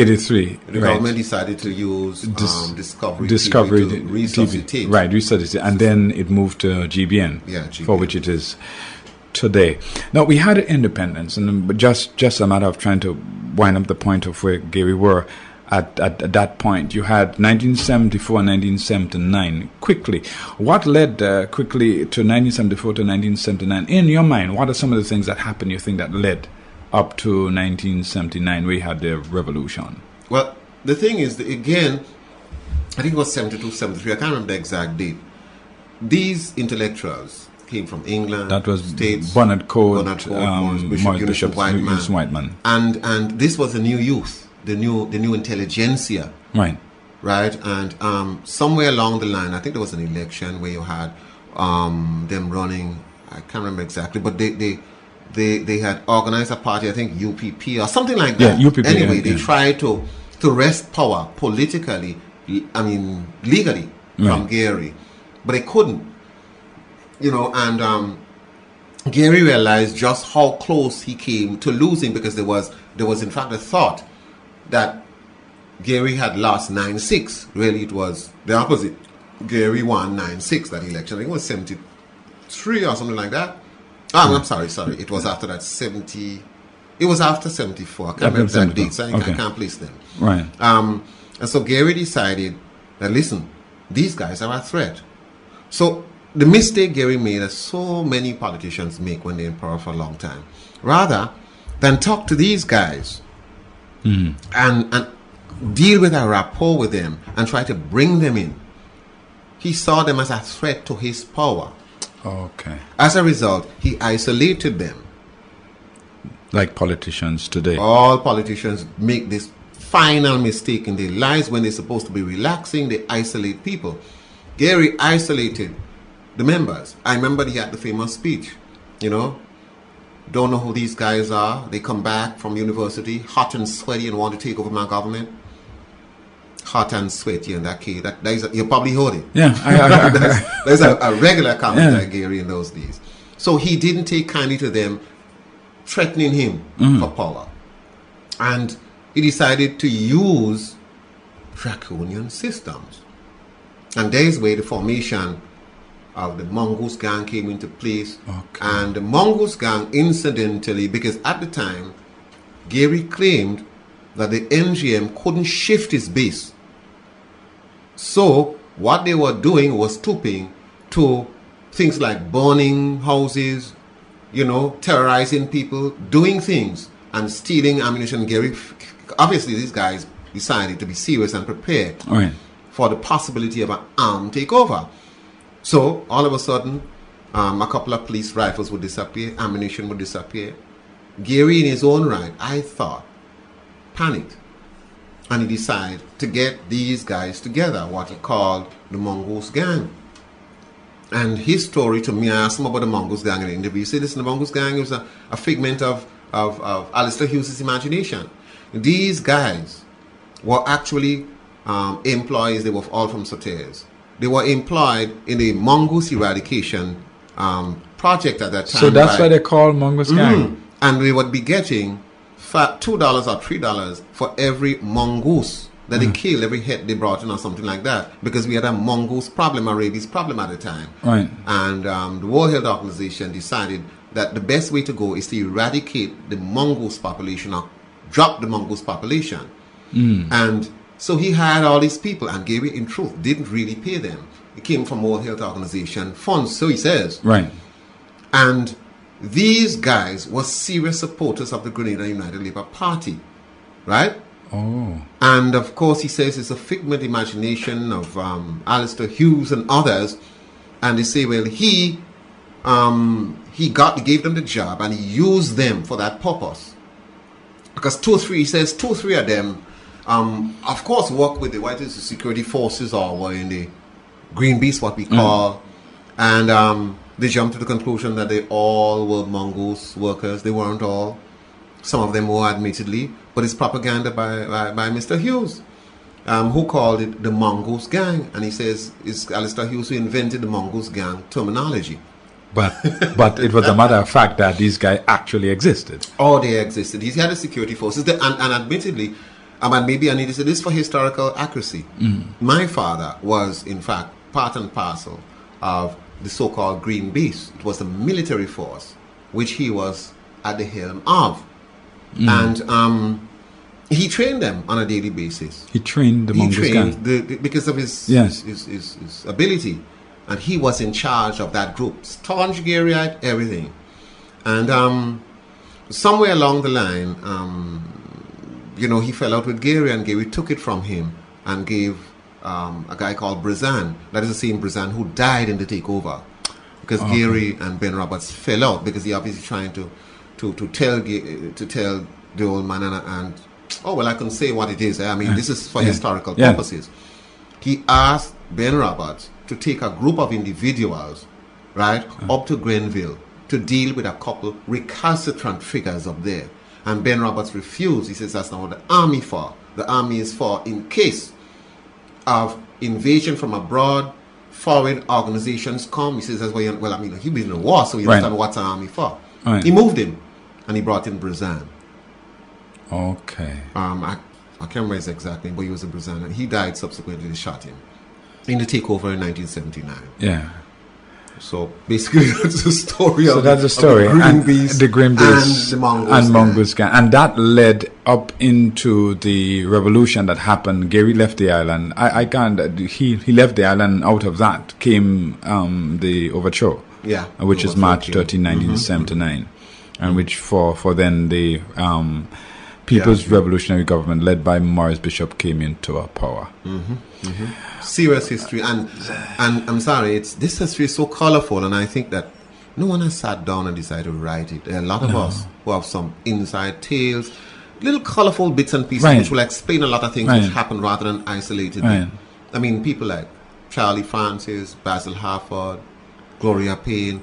Speaker 16: the government decided to use Discovery TV to resuscitate.
Speaker 17: Right, resuscitate, and then it moved to GBN,
Speaker 16: GBN,
Speaker 17: for which it is today. Now we had independence, and just a matter of trying to wind up the point of where Gary were. At that point, you had 1974 and 1979. Quickly, what led quickly to 1974 to 1979? In your mind, what are some of the things that happened, you think, that led up to 1979, where you had the revolution?
Speaker 16: Well, the thing is, again, I think it was 72, 73, I can't remember the exact date. These intellectuals came from England,
Speaker 17: that was
Speaker 16: States,
Speaker 17: Bernard Coe,
Speaker 16: Bishop
Speaker 17: Whiteman.
Speaker 16: And this was the new youth. The new intelligentsia,
Speaker 17: right,
Speaker 16: and somewhere along the line, I think there was an election where you had them running. I can't remember exactly, but they had organized a party. I think UPP or something like that.
Speaker 17: Yeah, UPP.
Speaker 16: Anyway, they tried to wrest power politically. I mean, legally from Gary, but they couldn't. And Gary realized just how close he came to losing because there was in fact a thought that Gary had lost 9-6. Really, it was the opposite. Gary won 9-6 that election. I think it was 73 or something like that. I'm sorry. It was after that 70. It was after 74. I can't remember exact dates. I can't place them.
Speaker 17: Right.
Speaker 16: And so Gary decided that, listen, these guys are a threat. So the mistake Gary made, as so many politicians make when they're in power for a long time, rather than talk to these guys and deal with a rapport with them and try to bring them in, he saw them as a threat to his power.
Speaker 17: Okay.
Speaker 16: As a result, he isolated them.
Speaker 17: Like politicians today.
Speaker 16: All politicians make this final mistake in their lives. When they're supposed to be relaxing, they isolate people. Gary isolated the members. I remember he had the famous speech, don't know who these guys are. They come back from university hot and sweaty and want to take over my government. Hot and sweaty, and that kid, you probably heard it.
Speaker 17: Yeah.
Speaker 16: There's a regular comment by Gary in those days. So he didn't take kindly to them threatening him for power. And he decided to use draconian systems. And there's where the formation of the Mongoose Gang came into place.
Speaker 17: Okay.
Speaker 16: And the Mongoose Gang, incidentally, because at the time, Gary claimed that the NGM couldn't shift its base. So what they were doing was stooping to things like burning houses, terrorizing people, doing things, and stealing ammunition. Gary, obviously these guys decided to be serious and prepared for the possibility of an armed takeover. So all of a sudden, a couple of police rifles would disappear, ammunition would disappear. Gary, in his own right, I thought, panicked, and he decided to get these guys together, what he called the Mongoose Gang. And his story to me, I asked him about the Mongoose Gang in the interview. He said, listen, the Mongoose Gang was a figment of Alistair Hughes' imagination. These guys were actually employees. They were all from Soteres. They were employed in the mongoose eradication project at that time.
Speaker 17: So that's why they call Mongoose Gang.
Speaker 16: And we would be getting $2 or $3 for every mongoose that they killed, every head they brought in or something like that, because we had a mongoose problem, a rabies problem at the time.
Speaker 17: Right.
Speaker 16: And the World Health Organization decided that the best way to go is to eradicate the mongoose population or drop the mongoose population. And so he hired all these people, and Gary, in truth, didn't really pay them. It came from World Health Organization funds, so he says.
Speaker 17: Right.
Speaker 16: And these guys were serious supporters of the Grenada United Labour Party, right?
Speaker 17: Oh.
Speaker 16: And of course, he says it's a figment imagination of Alistair Hughes and others. And they say, well, he gave them the job and he used them for that purpose. Because two or three of them, of course, work with the security forces or were in the Green Beast, what we call, and they jumped to the conclusion that they all were mongoose workers. They weren't all. Some of them were, admittedly, but it's propaganda by Mr. Hughes, who called it the Mongoose Gang, and he says it's Alistair Hughes who invented the Mongoose Gang terminology.
Speaker 17: But it was a matter of fact that these guys actually existed.
Speaker 16: Oh, they existed. He had the security forces, and admittedly, and maybe I need to say this for historical accuracy. My father was, in fact, part and parcel of the so-called Green Beast. It was a military force which he was at the helm of. And he trained them on a daily basis.
Speaker 17: He trained the Mongoose Gang.
Speaker 16: Because of his ability. And he was in charge of that group. Staunch Garyite, everything. And somewhere along the line, he fell out with Gary, and Gary took it from him and gave a guy called Brazan. That is the same Brazan who died in the takeover. Because Gary and Ben Roberts fell out because he obviously trying to tell the old man and I can say what it is. I mean, this is for historical purposes. He asked Ben Roberts to take a group of individuals, right, up to Grenville to deal with a couple recalcitrant figures up there. And Ben Roberts refused. He says that's not what the army for. The army is for in case of invasion from abroad, foreign organizations come. He says that's why. He was in a war, so you understand what's an army for.
Speaker 17: Right.
Speaker 16: He moved him, and he brought in Brazan.
Speaker 17: Okay.
Speaker 16: I can't remember his exact name, but he was a Brazan, and he died subsequently. They shot him in the takeover in 1979.
Speaker 17: Yeah.
Speaker 16: So basically, that's the story.
Speaker 17: So that's the story.
Speaker 16: Of the green beast,
Speaker 17: and the mongoose gang, and that led up into the revolution that happened. Gary left the island. I can't. He left the island. Out of that came the overthrow.
Speaker 16: Yeah,
Speaker 17: which is March 13, 1979, and which for then the People's Revolutionary Government led by Morris Bishop came into power.
Speaker 16: Serious history, and I'm sorry, this history is so colorful, and I think that no one has sat down and decided to write it. There are a lot of us who have some inside tales, little colorful bits and pieces which will explain a lot of things which happen rather than isolated. I mean, people like Charlie Francis, Basil Harford, Gloria Payne.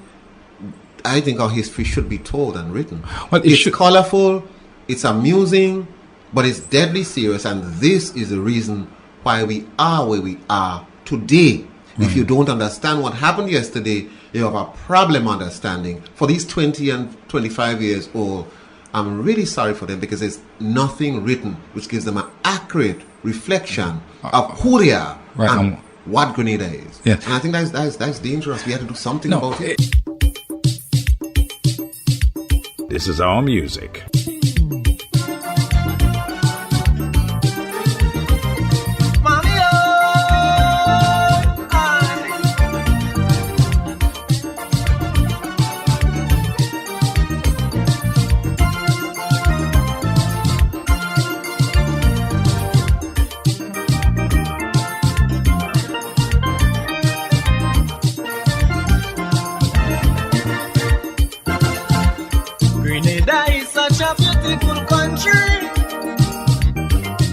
Speaker 16: I think our history should be told and written.
Speaker 17: Well,
Speaker 16: it's colorful, it's amusing, but it's deadly serious, and this is the reason why we are where we are today. If you don't understand what happened yesterday, you have a problem understanding. For these 20 and 25 years old, I'm really sorry for them, because there's nothing written which gives them an accurate reflection of who they are and what Grenada is.
Speaker 17: Yes.
Speaker 16: And I think that's dangerous. We have to do something about it.
Speaker 3: This is our music.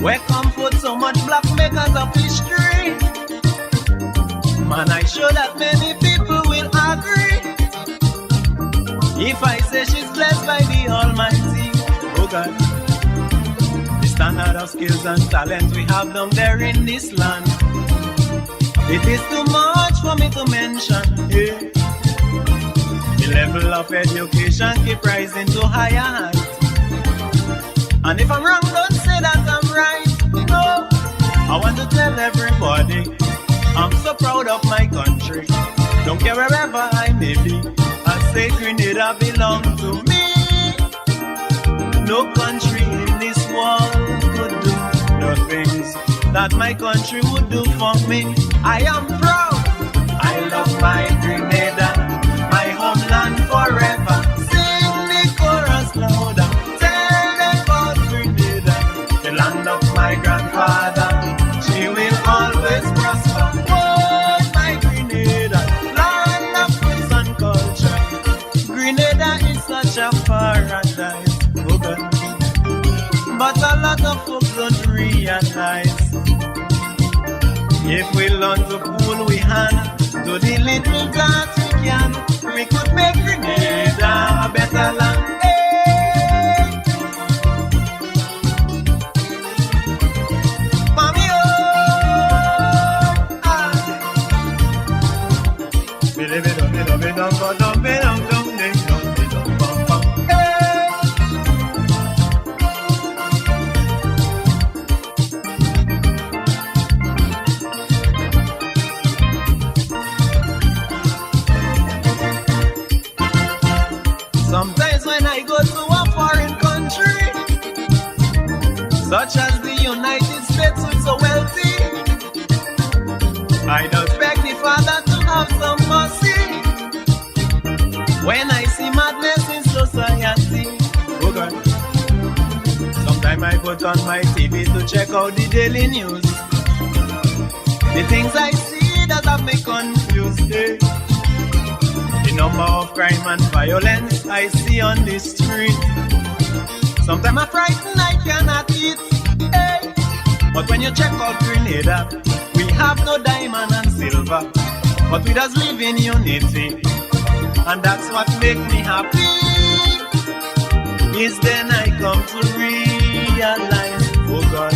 Speaker 10: Where come forth so much black makers of history. Man, I sure that many people will agree if I say she's blessed by the Almighty. Oh God, the standard of skills and talent we have down there in this land, it is too much for me to mention. Yeah. The level of education keep rising to higher heights. And if I'm wrong, don't say that I'm right. No, I want to tell everybody I'm so proud of my country. Don't care wherever I may be, I say Grenada belongs to me. No country in this world could do the things that my country would do for me. I am proud. I love my Grenada, my homeland forever. Sing the chorus louder. My grandfather, she will always prosper. Oh, my Grenada, land of peace and culture. Grenada is such a paradise, oh God. But a lot of folks don't realize, if we learn to pull we hand to the little that we can, we could make Grenada a better land. Sometimes when I go to a foreign country, such as the United States, which is so wealthy, I just beg the Father to have some mercy. When I see madness in society, oh God, sometimes I put on my TV to check out the daily news. The things I see that have me confused, eh? The number of crime and violence I see on the street. Sometimes I'm frightened I cannot eat, eh? But when you check out Grenada, we have no diamond and silver, but we just live in unity. And that's what makes me happy, is then I come to realize, oh God,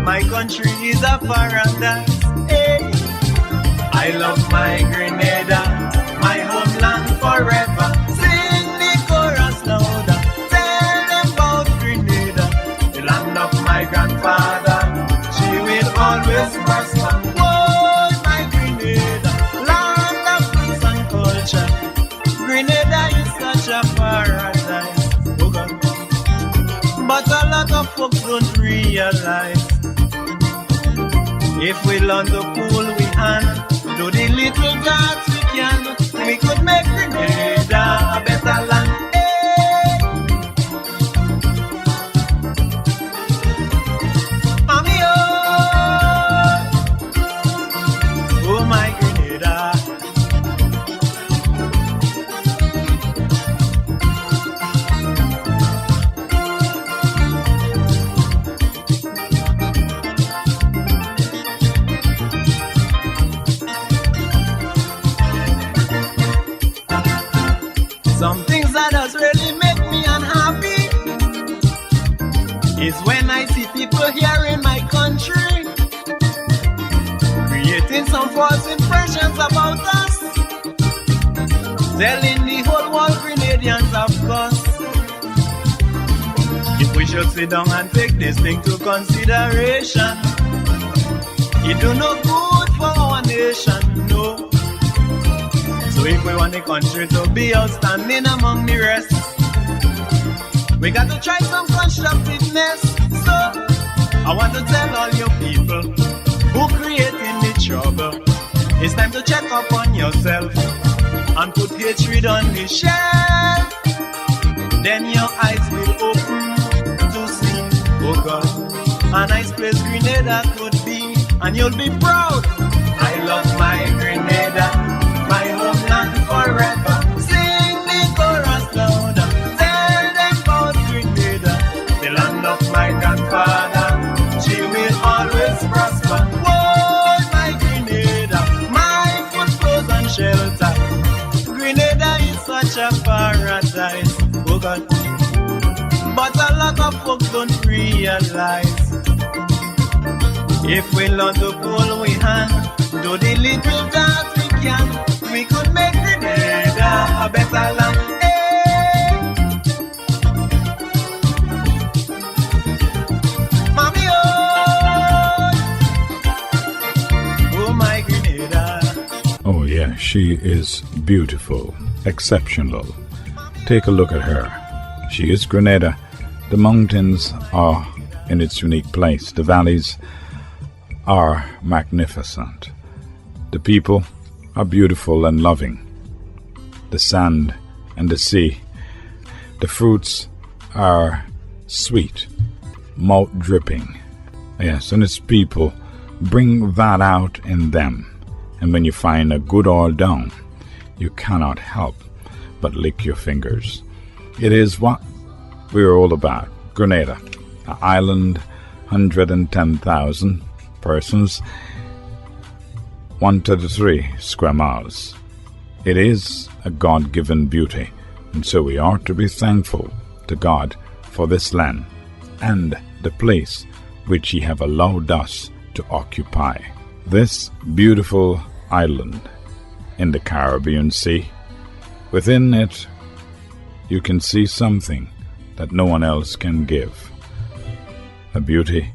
Speaker 10: my country is a paradise. Hey. I love my Grenada, my homeland forever. Sing the chorus louder, tell them about Grenada, the land of my grandfather. She will always prosper. Oh, my Grenada, land of peace and culture. realize if we learn to cool we hand, do the little that we can, we could make Grenada a better land. Hey. Mommy, oh my Grenada. Some things that does really make me unhappy is when I see people here in my country creating some false impressions about us, telling the whole world Grenadians of course. If we should sit down and take this thing to consideration, it do no good for our nation, no. So if we want the country to be outstanding among the rest, we got to try some constructiveness. So I want to tell all you people who creating the trouble, it's time to check up on yourself and put hatred on the shelf. Then your eyes will open to see, oh God, a nice place Grenada could be, and you'll be proud. I love my Grenada, my homeland forever. Sing the chorus louder, tell them about Grenada, the land of my grandfather. She will always prosper. Whoa, my Grenada, my food, clothes and shelter. Grenada is such a paradise, oh God. But a lot of folks don't realize if we learn to pull we hand, do the little that we can, we could make Grenada a better land. Hey. Mommy, oh my Grenada.
Speaker 3: Oh, yeah, she is beautiful, exceptional. Take a look at her. She is Grenada. The mountains are in its unique place. The valleys are magnificent. The people are beautiful and loving. The sand and the sea. The fruits are sweet, mouth dripping. Yes, and its people bring that out in them. And when you find a good oil down, you cannot help but lick your fingers. It is what we're all about. Grenada, an island, 110,000 persons, 133 square miles. It is a God-given beauty, and so we are to be thankful to God for this land and the place which He have allowed us to occupy. This beautiful island in the Caribbean Sea, within it you can see something that no one else can give, a beauty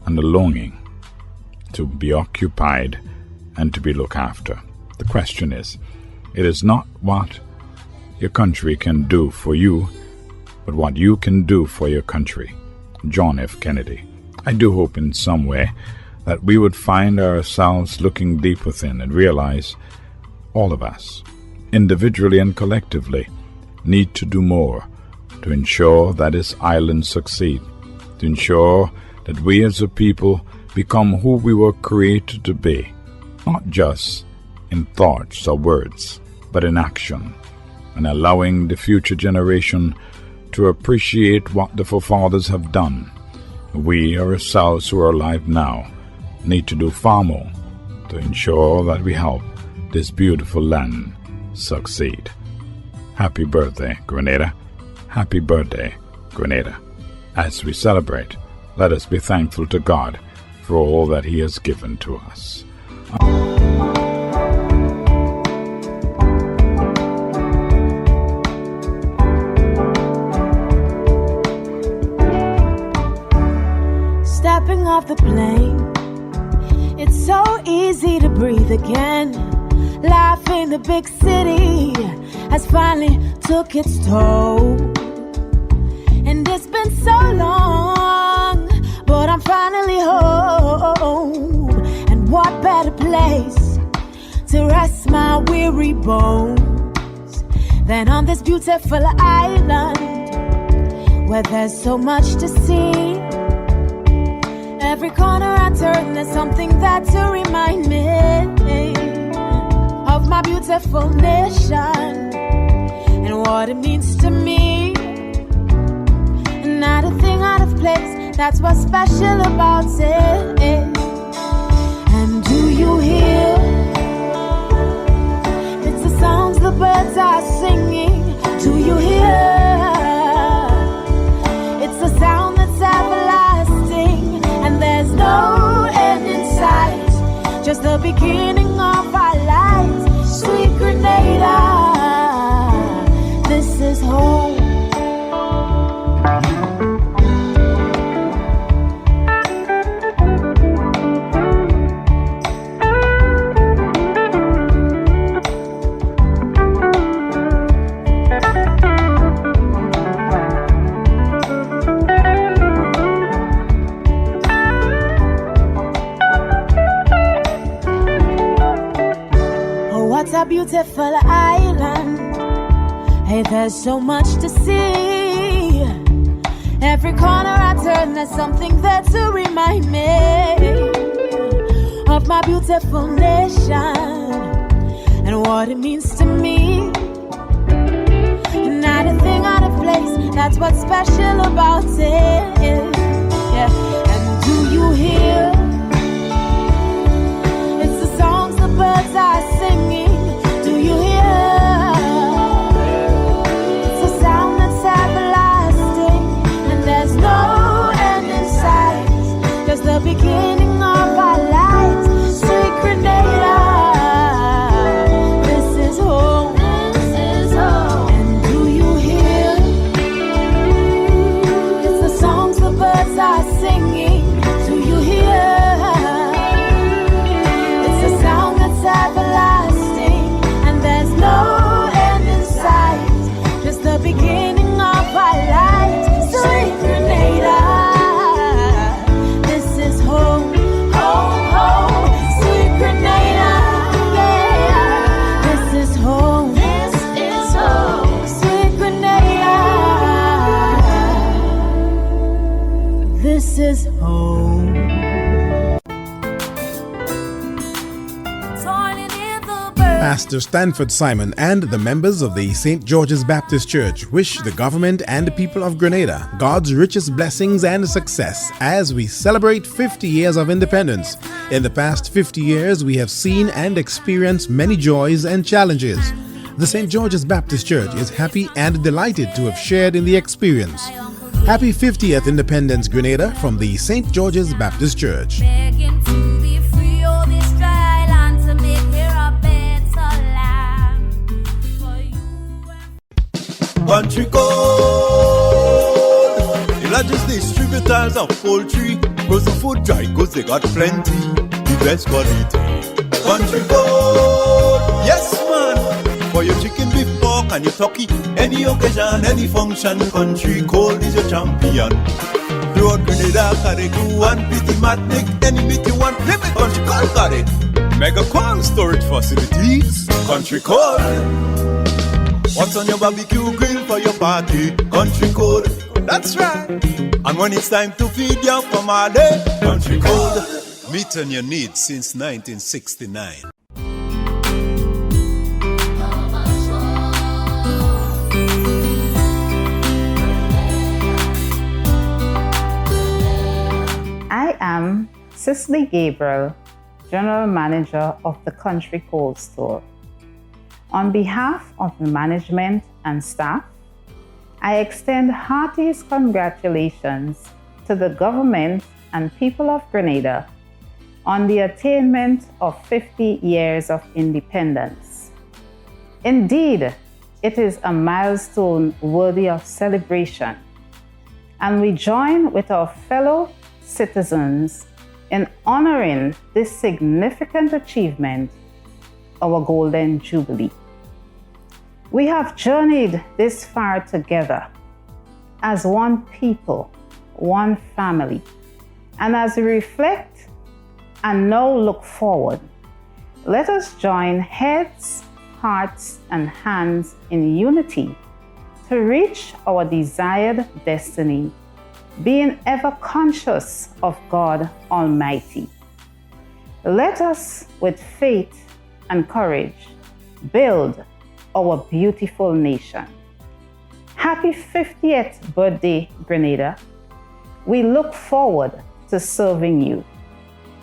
Speaker 3: and a longing to be occupied and to be looked after. The question is, it is not what your country can do for you, but what you can do for your country. John F. Kennedy. I do hope in some way that we would find ourselves looking deep within and realize all of us, individually and collectively, need to do more to ensure that this island succeed, to ensure that we as a people become who we were created to be, not just in thoughts or words, but in action, and allowing the future generation to appreciate what the forefathers have done. We ourselves who are alive now need to do far more to ensure that we help this beautiful land succeed. Happy birthday, Grenada. Happy birthday, Grenada. As we celebrate, let us be thankful to God for all that He has given to us.
Speaker 2: Stepping off the plane, it's so easy to breathe again. Life in the big city has finally took its toll, and it's been so long I'm finally home. And what better place to rest my weary bones than on this beautiful island where there's so much to see. Every corner I turn, there's something that to remind me of my beautiful nation and what it means to me. Not a thing out of place, that's what's special about it. And do you hear? It's the sounds the birds are singing. Do you hear? It's a sound that's everlasting, and there's no end in sight, just the beginning of our lives. Sweet Grenada, this is home. What a beautiful island. Hey, there's so much to see. Every corner I turn, there's something there to remind me of my beautiful nation and what it means to me. Not a thing out of place, that's what's special about it. Yeah. And do you hear? It's the songs the birds are singing. Do you hear? It's a sound that's everlasting, and there's no end in sight, just the beginning of our lives. Sweet Grenada, this is home. This is home. And do you hear? It's the songs the birds are singing. Do you hear? It's a sound that's everlasting, and there's no end in sight, just the beginning of our lives. Sweet Grenada, this is home, home, home. Sweet Grenada, yeah, this is home, this is home. Sweet Grenada, this is home.
Speaker 11: Pastor Stanford Simon and the members of the St. George's Baptist Church wish the government and the people of Grenada God's richest blessings and success as we celebrate 50 years of independence. In the past 50 years, we have seen and experienced many joys and challenges. The St. George's Baptist Church is happy and delighted to have shared in the experience. Happy 50th Independence, Grenada, from the St. George's Baptist Church.
Speaker 2: Begging to be free, all this dry land to make here a better land for you.
Speaker 12: Country code. The largest distributors of poultry, frozen food, dry goods, they got plenty. The best quality. Country code. Yes, man. For your chicken, beef, pork, and your turkey, any occasion, any function, Country Cold is your champion. Throughout Grenada, Carrigu, and Pitimatnik, any meat you want, name it, Country Cold got it. Mega cold storage facilities, Country Cold. What's on your barbecue grill for your party? Country Cold, that's right. And when it's time to feed your family, Country Cold. Meeting your needs since 1969.
Speaker 13: I am Cicely Gabriel, General Manager of the Country Cold Store. On behalf of the management and staff, I extend heartiest congratulations to the government and people of Grenada on the attainment of 50 years of independence. Indeed, it is a milestone worthy of celebration, and we join with our fellow citizens in honoring this significant achievement, our Golden Jubilee. We have journeyed this far together as one people, one family, And as we reflect and now look forward, let us join heads, hearts, and hands in unity to reach our desired destiny, being ever conscious of God Almighty. Let us, with faith and courage, build our beautiful nation. Happy 50th birthday, Grenada. We look forward to serving you.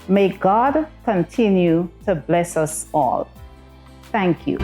Speaker 13: May God continue to bless us all. Thank you.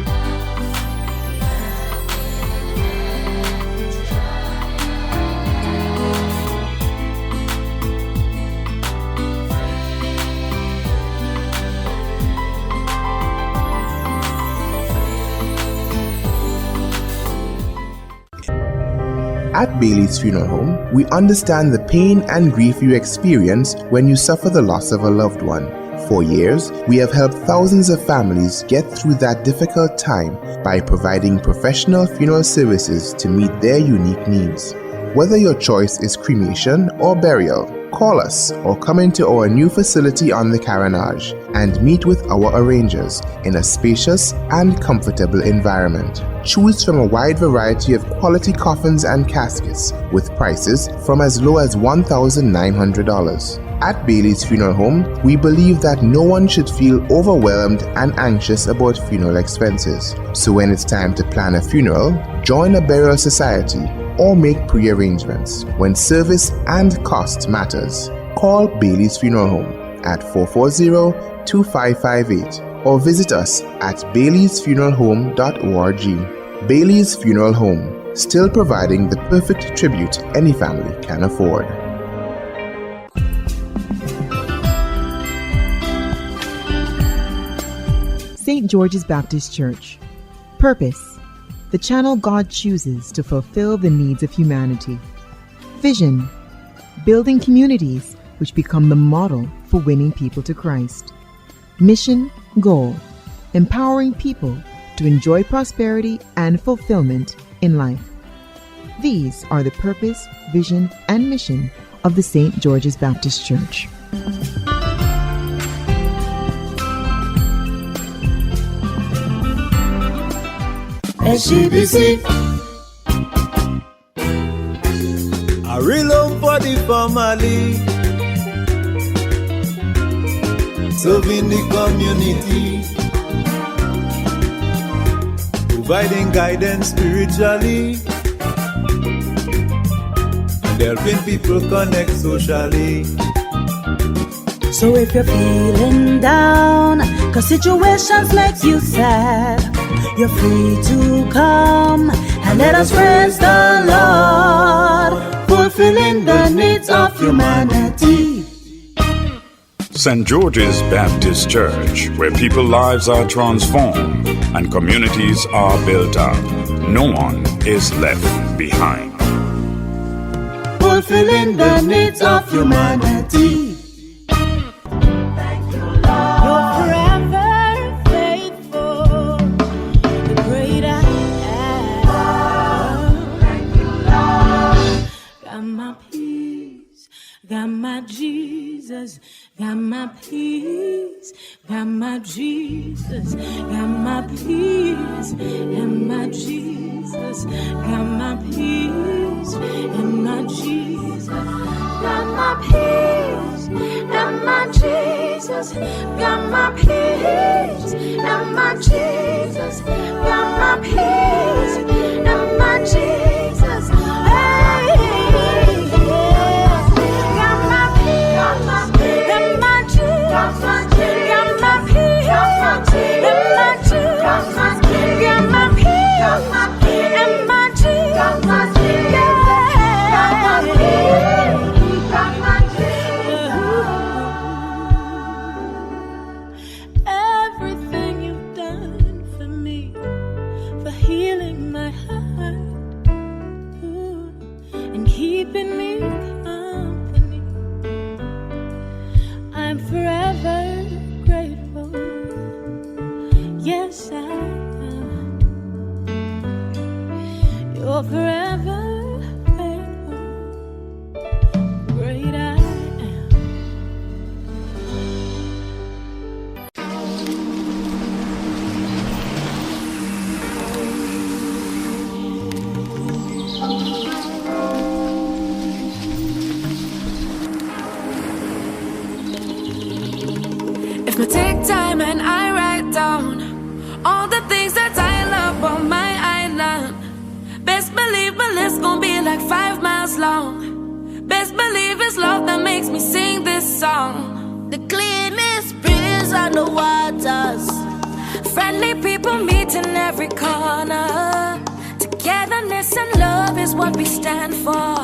Speaker 14: At Bailey's Funeral Home, we understand the pain and grief you experience when you suffer the loss of a loved one. For years, we have helped thousands of families get through that difficult time by providing professional funeral services to meet their unique needs. Whether your choice is cremation or burial, call us or come into our new facility on the Carenage and meet with our arrangers in a spacious and comfortable environment. Choose from a wide variety of quality coffins and caskets with prices from as low as $1,900. At Bailey's Funeral Home, we believe that no one should feel overwhelmed and anxious about funeral expenses. So when it's time to plan a funeral, join a burial society or make pre-arrangements when service and cost matters. Call Bailey's Funeral Home at 440-2558 or visit us at baileysfuneralhome.org. Bailey's Funeral Home, still providing the perfect tribute any family can afford.
Speaker 15: St. George's Baptist Church. Purpose: the channel God chooses to fulfill the needs of humanity. Vision: building communities which become the model for winning people to Christ. Mission, goal: empowering people to enjoy prosperity and fulfillment in life. These are the purpose, vision, and mission of the St. George's Baptist Church.
Speaker 12: SGBC, a real home for the family, serving the community, providing guidance spiritually, and helping people connect socially.
Speaker 18: So if you're feeling down, 'cause situations make you sad, you're free to come and let us praise the Lord, fulfilling the needs of humanity.
Speaker 3: St. George's Baptist Church, where people's lives are transformed and communities are built up. No one is left behind.
Speaker 18: Fulfilling the needs of humanity.
Speaker 2: Got my Jesus, got my peace, got my Jesus, got my peace, and my Jesus, got my peace, and my Jesus, got my peace, and my Jesus, got my peace, and my Jesus, got my peace, and my Jesus. Everything you've done for me, for healing my heart, and keeping me company, I'm forever grateful. Yes, I am. You're forever faithful. Great I am. If I take time and I write down all the things that I love on my island, best believe my list gon' be like 5 miles long. Best believe it's love that makes me sing this song.
Speaker 18: The cleanest breeze on the waters,
Speaker 2: Friendly people meet in every corner. Togetherness and love is what we stand for.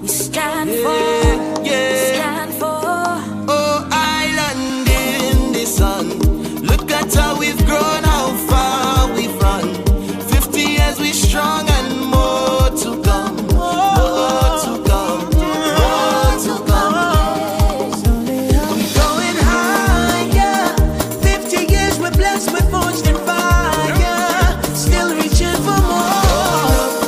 Speaker 2: We stand for. Stand for.
Speaker 8: Oh, island in the sun. Look at how we've grown, how far we've run. 50 years we strong and more to come. More to come. More to come. We're going higher. 50 years we're blessed, we're forged in fire. Still reaching for more.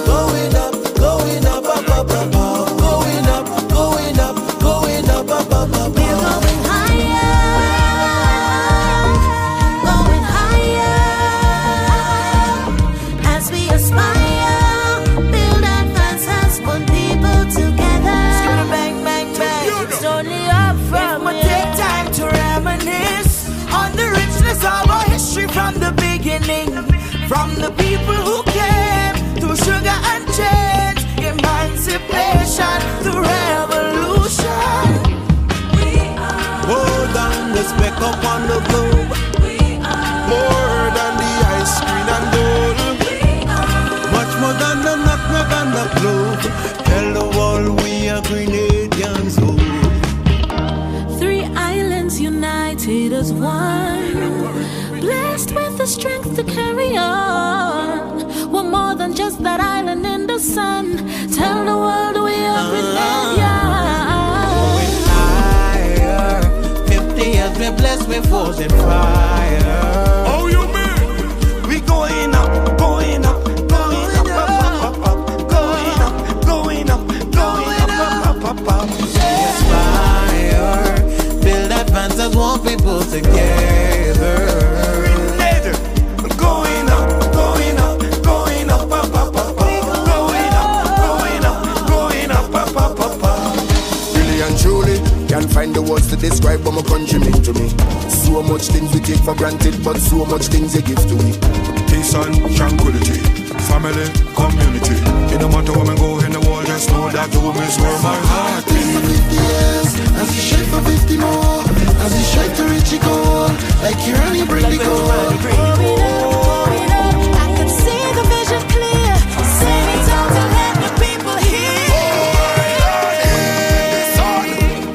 Speaker 8: Going up, going up, up, up, up, up. Going up, going up, going up, up, up, up.
Speaker 18: We're going higher, going higher. As we aspire, build advances, put people together.
Speaker 8: Bang, bang, bang.
Speaker 18: It's only up from
Speaker 8: If we take time to reminisce on the richness of our history from the beginning, from the people who came through sugar and change, emancipation, the revolution. More than the speck up on the globe, more than the ice cream and gold, much more than the nutmeg and the clove. Tell the world we are Grenadians. Oh.
Speaker 2: 3 islands united as one, blessed with the strength to carry on. We're more than just that island in the sun. Tell the world we are Grenadians.
Speaker 8: Higher, 50 years we're blessed, we're forged in fire. Oh, you mean? We going up, going up, going up, up, up, up, going up, going up, going up, up, up, up. Aspire, build advances, want people together. Going up, going up, going up, up, up, up, going up, going up, going up, up, up, up, up.
Speaker 19: Really and truly, can't find the words to describe what my country mean to me. So much things we take for granted, but so much things they give to me.
Speaker 12: Peace and tranquility, family, community. It no matter where I go in the world, just know that home is where my heart is.
Speaker 19: 50 years, as you shake for 50 more, as you shake to reach your goal, like you're only bring the goal.
Speaker 18: I can see the vision clear. Sing it out to let the people hear.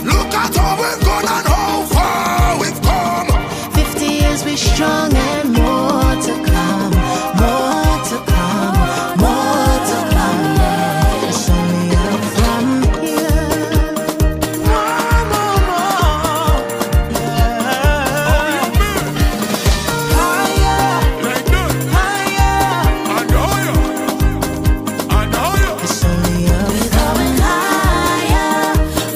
Speaker 19: Look at how we've gone and how far we've come.
Speaker 18: 50 years we strong and more to come. More to come. More to come. It's only up from here.
Speaker 8: More, more, more. Higher, higher.
Speaker 18: It's only up. We're going higher.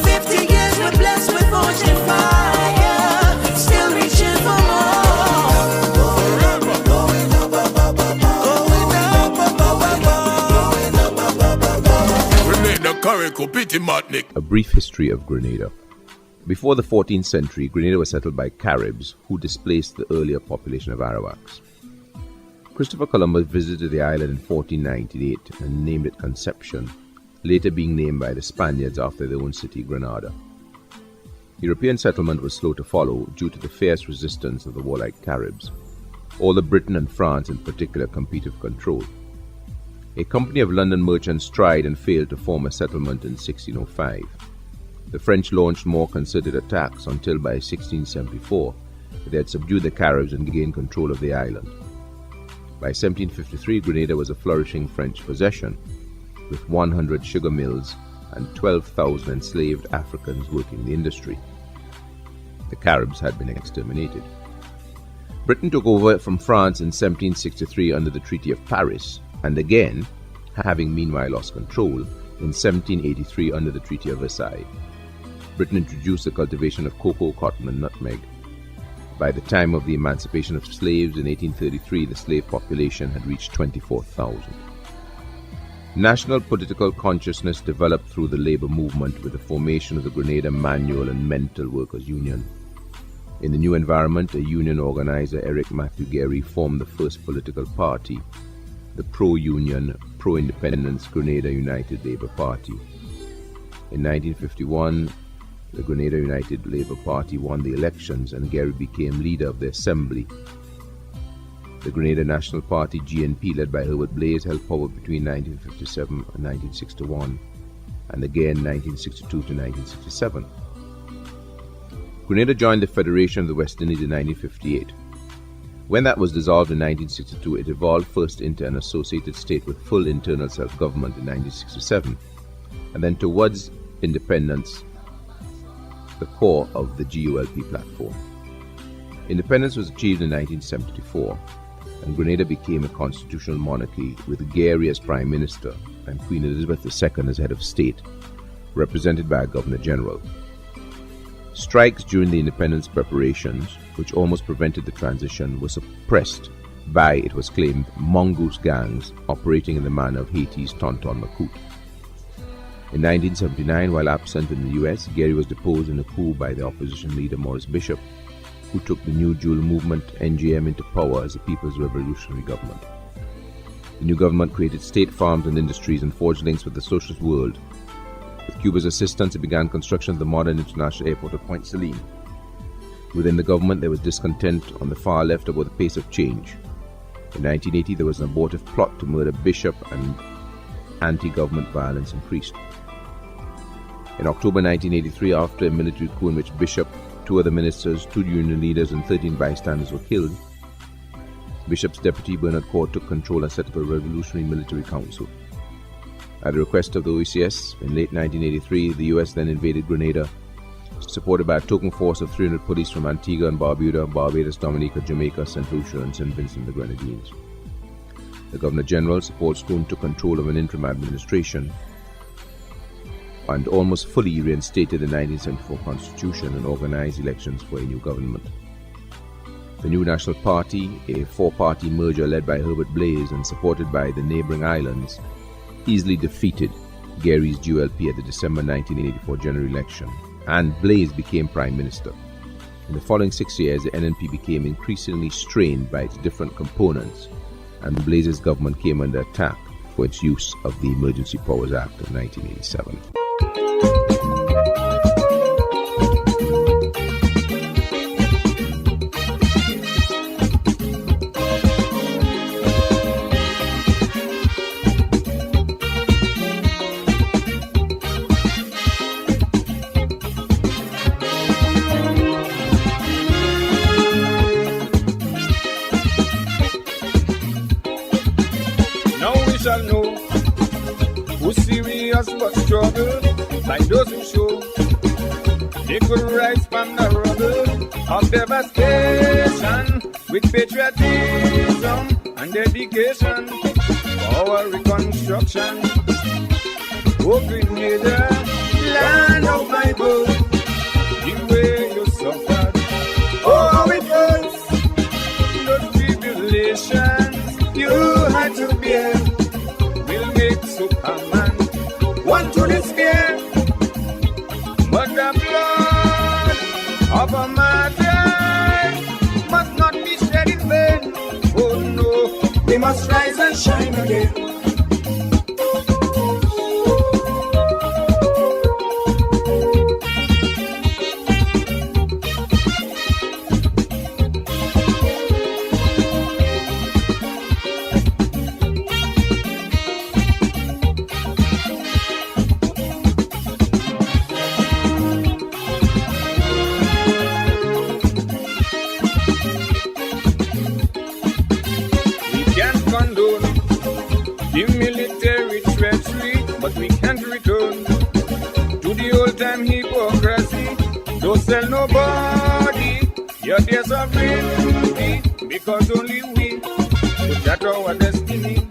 Speaker 8: 50 years we're blessed, we're forged in fire. Still reaching for more. Going up, up, up, up, up. Going up, up, up, up, up.
Speaker 12: We make the Carico pity matnik.
Speaker 9: A brief history of Grenada. Before the 14th century, Grenada was settled by Caribs, who displaced the earlier population of Arawaks. Christopher Columbus visited the island in 1498 and named it Conception, later being named by the Spaniards after their own city, Grenada. European settlement was slow to follow due to the fierce resistance of the warlike Caribs. Although Britain and France in particular competed for control. A company of London merchants tried and failed to form a settlement in 1605. The French launched more concerted attacks until by 1674 they had subdued the Caribs and gained control of the island. By 1753, Grenada was a flourishing French possession, with 100 sugar mills and 12,000 enslaved Africans working the industry. The Caribs had been exterminated. Britain took over from France in 1763 under the Treaty of Paris, and again, having meanwhile lost control, in 1783 under the Treaty of Versailles. Britain introduced the cultivation of cocoa, cotton, and nutmeg. By the time of the emancipation of slaves in 1833, the slave population had reached 24,000. National political consciousness developed through the labor movement with the formation of the Grenada Manual and Mental Workers Union. In the new environment, a union organizer, Eric Matthew Gary, formed the first political party, the pro-union, pro-independence Grenada United Labour Party. In 1951, the Grenada United Labour Party won the elections and Gary became leader of the assembly. The Grenada National Party, GNP, led by Herbert Blaise, held power between 1957 and 1961, and again 1962 to 1967. Grenada joined the Federation of the West Indies in 1958. When that was dissolved in 1962, it evolved first into an associated state with full internal self-government in 1967, and then towards independence, the core of the GULP platform. Independence was achieved in 1974, and Grenada became a constitutional monarchy with Gary as Prime Minister and Queen Elizabeth II as head of state, represented by a Governor-General. Strikes during the independence preparations, which almost prevented the transition, were suppressed by, it was claimed, mongoose gangs operating in the manner of Haiti's Tonton Macoute. In 1979, while absent in the US, Gary was deposed in a coup by the opposition leader Maurice Bishop, who took the New Jewel movement, NJM, into power as the People's Revolutionary Government. The new government created state farms and industries and forged links with the socialist world. With Cuba's assistance, it began construction of the modern international airport of Point Saline. Within the government, there was discontent on the far left about the pace of change. In 1980, there was an abortive plot to murder Bishop, and anti-government violence increased. In October 1983, after a military coup in which Bishop, 2 other ministers, 2 union leaders, and 13 bystanders were killed, Bishop's deputy Bernard Core took control and set up a revolutionary military council. At the request of the OECS, in late 1983, the US then invaded Grenada, supported by a token force of 300 police from Antigua and Barbuda, Barbados, Dominica, Jamaica, St. Lucia, and St. Vincent the Grenadines. The Governor-General, Paul Stone, took control of an interim administration and almost fully reinstated the 1974 Constitution and organized elections for a new government. The New National Party, a 4-party merger led by Herbert Blaise and supported by the neighboring islands, easily defeated Gary's GULP at the December 1984 general election, and Blaise became Prime Minister. In the following 6 years, the NNP became increasingly strained by its different components, and Blaise's government came under attack for its use of the Emergency Powers Act of 1987.
Speaker 20: But struggle, like those who show they could rise from the rubble of devastation with patriotism and dedication for our reconstruction. Oh, Grenada, land of Bible, the way you suffered, oh, how it hurts, those tribulations you had to bear will make Superman want to despair, but the blood of a martyr must not be shed in vain. Oh no, we must rise and shine again. Don't sell nobody your days of beauty, because only we could judge our destiny.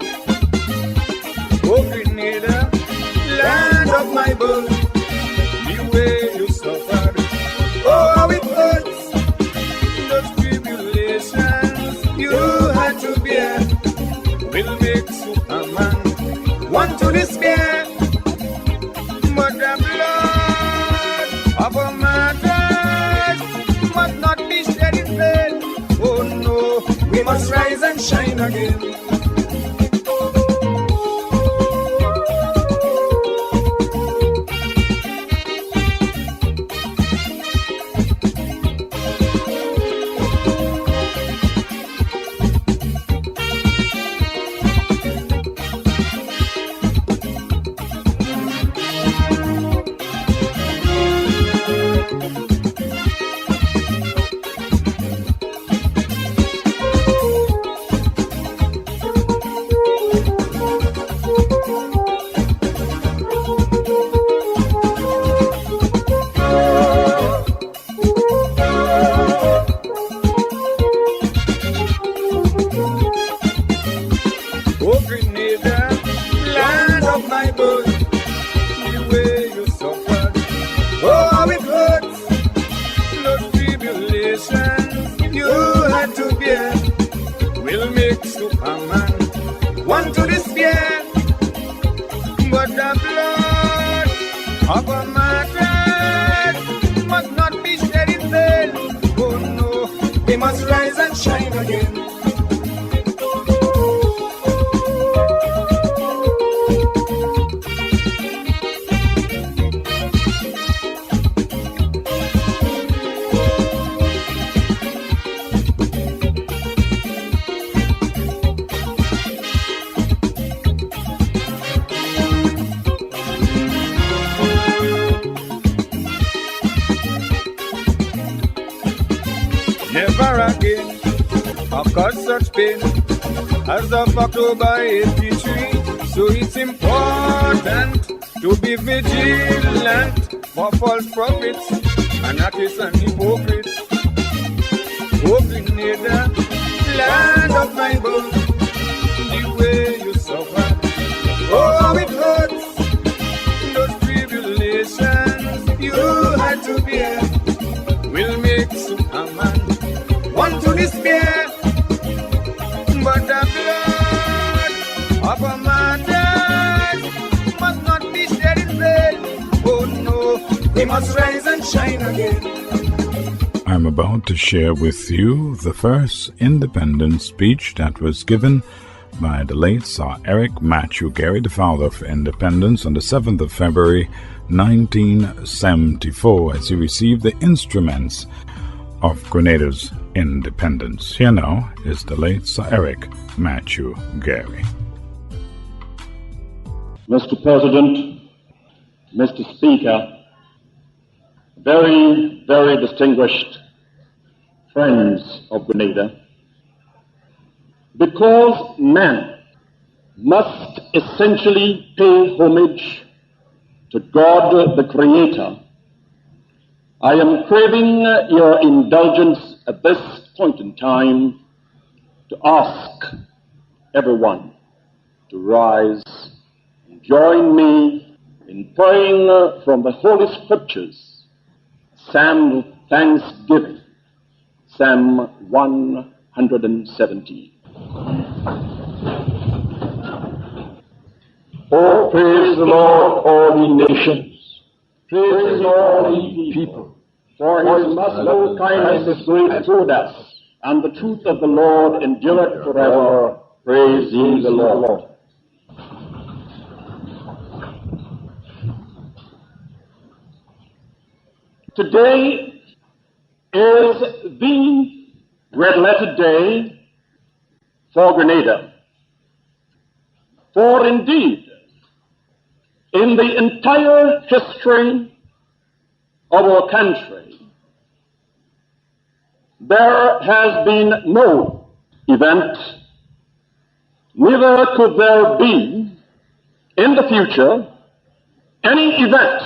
Speaker 20: Oh, Grenada, land of my birth, the way you suffered, oh, how it hurts, those tribulations you had to bear will make Superman want to despair, but the blood of a martyr must not be be shed in vain. Oh no, we must rise and shine again. Oh, Grenada, land of my birth, the way you suffered, oh, how it hurts, those tribulations you had to bear, will make Superman want to despair. But the blood of a martyr must not be shed in vain. Oh no, we must rise and shine again. Never again occurred such pain as of October 83. So it's important to be vigilant for false prophets, anarchists and hypocrites. Oh, Grenada, land of my birth, the way you suffer, oh, how it hurts, those tribulations you had to bear will make Superman want to despair. But the blood of a martyr must not be shed in vain. Oh no, we must rise and shine again.
Speaker 3: I'm about to share with you the first independence speech that was given by the late Sir Eric Matthew Gary, the father of independence, on the 7th of February 1974, as he received the instruments of Grenada's independence. Here now is the late Sir Eric Matthew Gary.
Speaker 21: Mr. President, Mr. Speaker, very, very distinguished friends of Grenada, because man must essentially pay homage to God the Creator, I am craving your indulgence at this point in time to ask everyone to rise and join me in praying from the Holy Scriptures, Psalm of Thanksgiving, Psalm 117.
Speaker 22: Oh, praise the Lord, all ye nations. Praise all ye people.
Speaker 21: For his merciful kindness is great toward us, and the truth of the Lord endureth forever. Praise ye the Lord. Today is the red letter day for Grenada. For indeed, in the entire history of our country, there has been no event, neither could there be in the future any event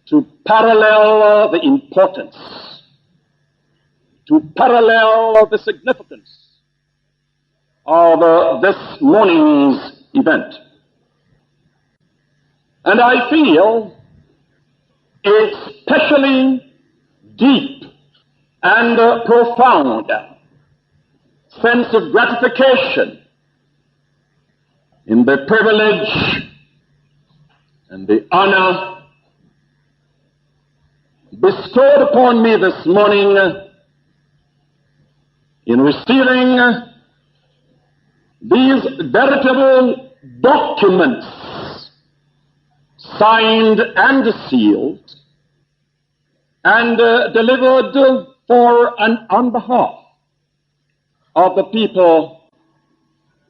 Speaker 21: to parallel the importance, to parallel the significance of this morning's event. And I feel a specially deep and profound sense of gratification in the privilege and the honor bestowed upon me this morning in receiving these veritable documents, signed and sealed, and delivered for and on behalf of the people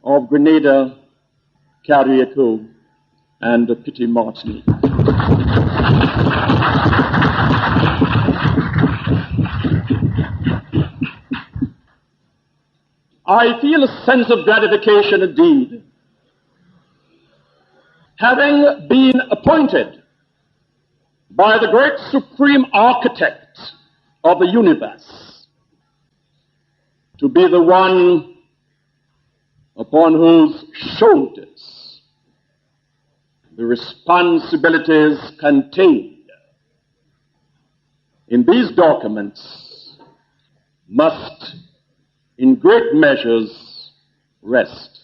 Speaker 21: of Grenada, Carriacou, and Petit Martinique. I feel a sense of gratification indeed, having been appointed by the great supreme architect of the universe to be the one upon whose shoulders the responsibilities contained in these documents must in great measures rest.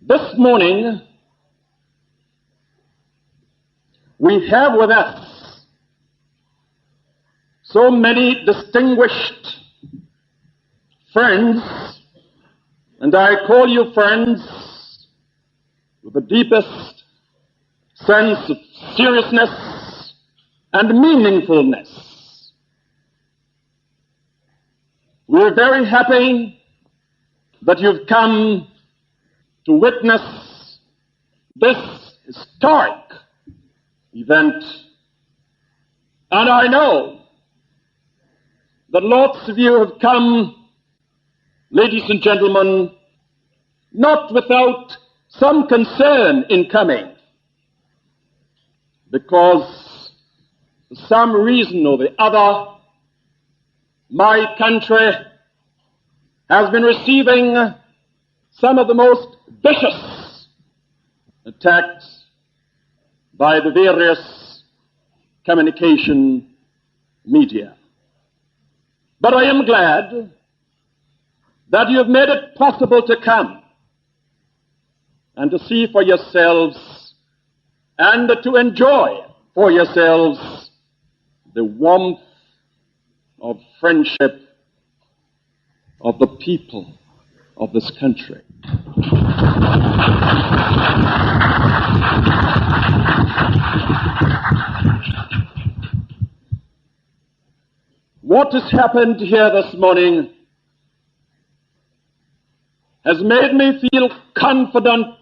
Speaker 21: This morning, we have with us so many distinguished friends, and I call you friends with the deepest sense of seriousness and meaningfulness. We're very happy that you've come to witness this historic event. And I know that lots of you have come, ladies and gentlemen, not without some concern in coming, because for some reason or the other, my country has been receiving some of the most vicious attacks by the various communication media. But I am glad that you have made it possible to come and to see for yourselves and to enjoy for yourselves the warmth of friendship of the people of this country. What has happened here this morning has made me feel confident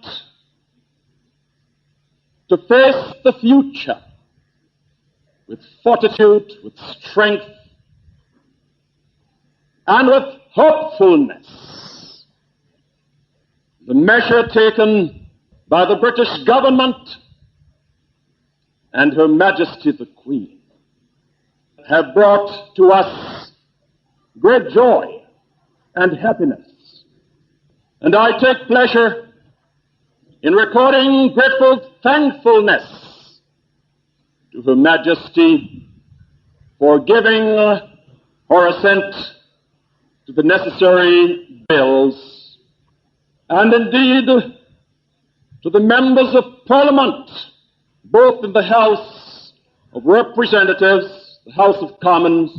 Speaker 21: to face the future with fortitude, with strength, and with hopefulness. The measure taken by the British government and Her Majesty the Queen have brought to us great joy and happiness. And I take pleasure in recording grateful thankfulness to Her Majesty for giving her assent to the necessary bills, and indeed to the members of Parliament, both in the House of Representatives, the House of Commons,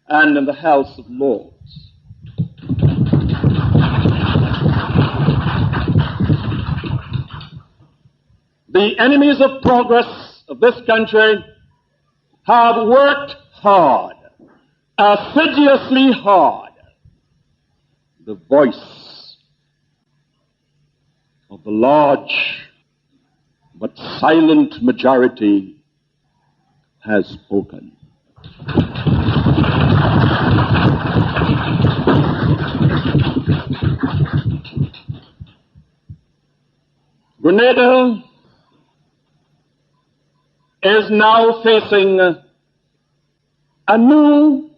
Speaker 21: and in the House of Lords. The enemies of progress of this country have worked hard, assiduously hard. The voice of the large but silent majority has spoken. Grenada is now facing a new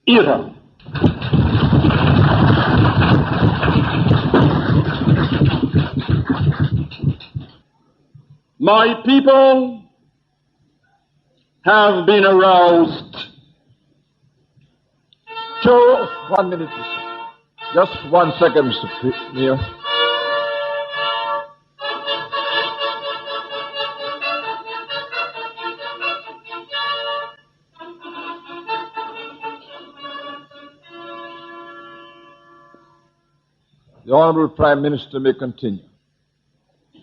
Speaker 21: era. My people have been aroused
Speaker 1: to 1 minute, Mr. Just 1 second, Mr. Mayor. The Honorable Prime Minister may continue.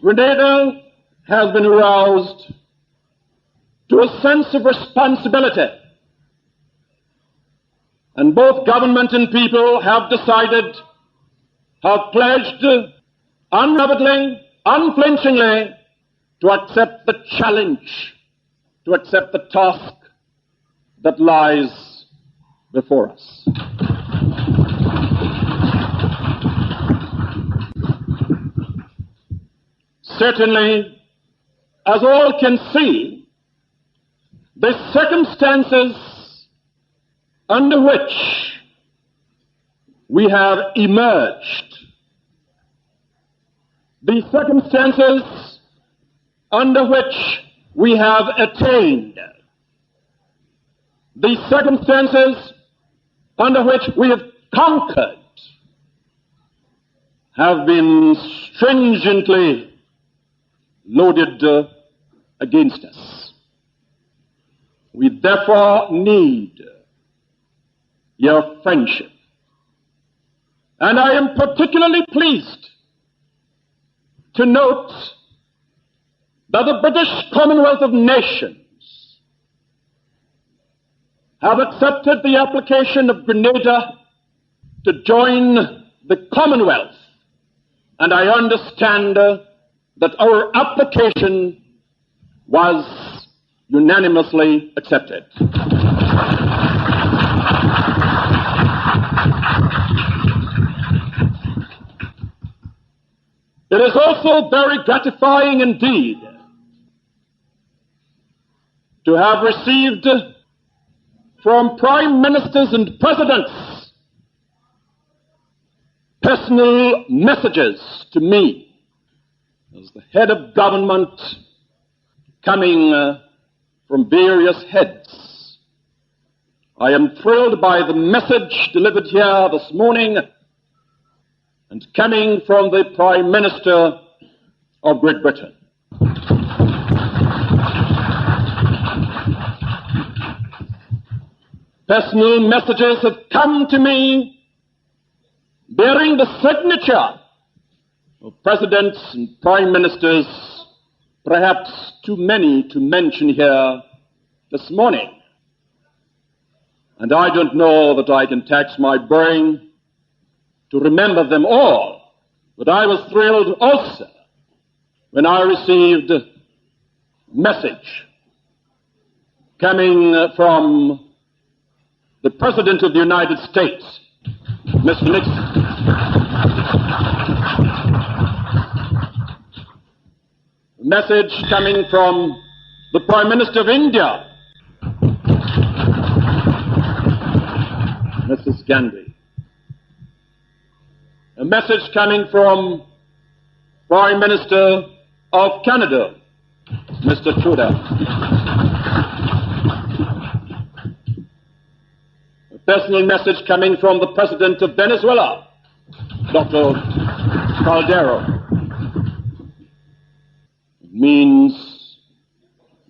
Speaker 21: Grenada has been aroused to a sense of responsibility, and both government and people have decided, have pledged unreservedly, unflinchingly to accept the challenge, to accept the task that lies before us. Certainly, as all can see, the circumstances under which we have emerged, the circumstances under which we have attained, the circumstances under which we have conquered, have been stringently loaded against us. We therefore need your friendship. And I am particularly pleased to note that the British Commonwealth of Nations have accepted the application of Grenada to join the Commonwealth, and I understand that our application was unanimously accepted. It is also very gratifying indeed to have received from prime ministers and presidents personal messages to me as the head of government coming from various heads. I am thrilled by the message delivered here this morning and coming from the Prime Minister of Great Britain. Personal messages have come to me bearing the signature of presidents and prime ministers, perhaps too many to mention here this morning. And I don't know that I can tax my brain to remember them all, but I was thrilled also when I received a message coming from the President of the United States, Mr. Nixon. A message coming from the Prime Minister of India, Mrs. Gandhi. A message coming from Prime Minister of Canada, Mr. Trudeau. A personal message coming from the President of Venezuela, Dr. Caldero. It means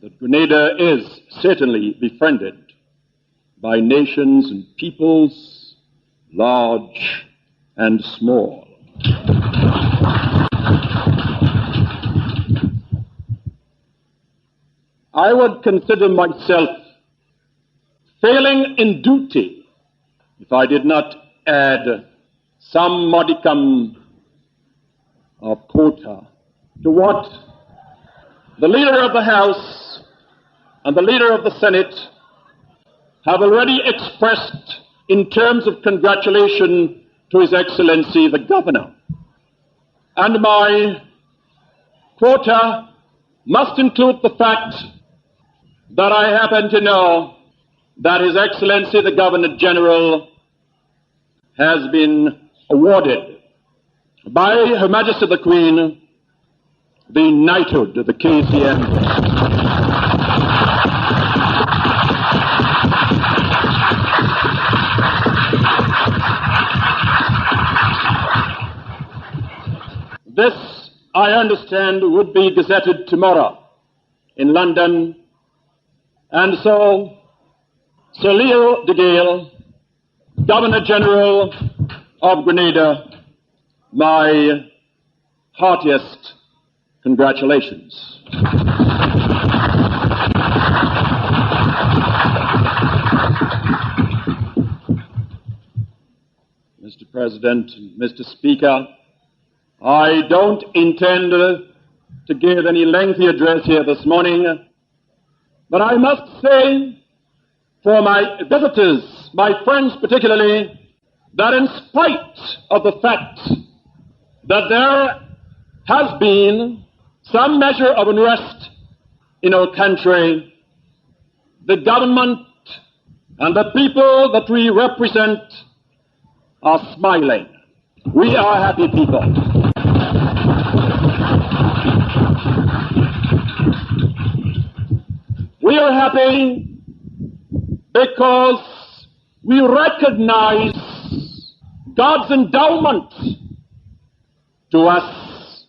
Speaker 21: that Grenada is certainly befriended by nations and peoples, large and small. I would consider myself failing in duty if I did not add some modicum of quota to what the leader of the House and the leader of the Senate have already expressed in terms of congratulation to His Excellency the Governor. And my quota must include the fact that I happen to know that His Excellency the Governor General has been awarded by Her Majesty the Queen the knighthood of the KCM. This, I understand, would be gazetted tomorrow in London, and so Sir Leo de Gale, Governor General of Grenada, my heartiest congratulations. Mr. President, Mr. Speaker, I don't intend to give any lengthy address here this morning, but I must say, for my visitors, my friends particularly, that in spite of the fact that there has been some measure of unrest in our country, the government and the people that we represent are smiling. We are happy people. We are happy because we recognize God's endowment to us.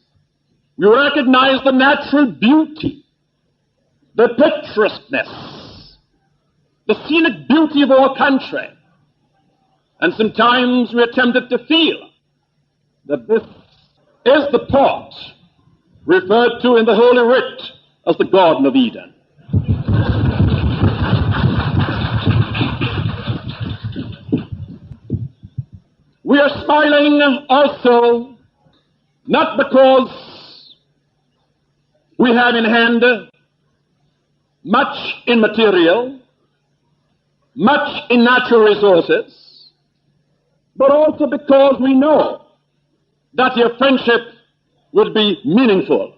Speaker 21: We recognize the natural beauty, the picturesqueness, the scenic beauty of our country. And sometimes we are tempted to feel that this is the part referred to in the Holy Writ as the Garden of Eden. We are smiling also not because we have in hand much in material, much in natural resources, but also because we know that your friendship will be meaningful.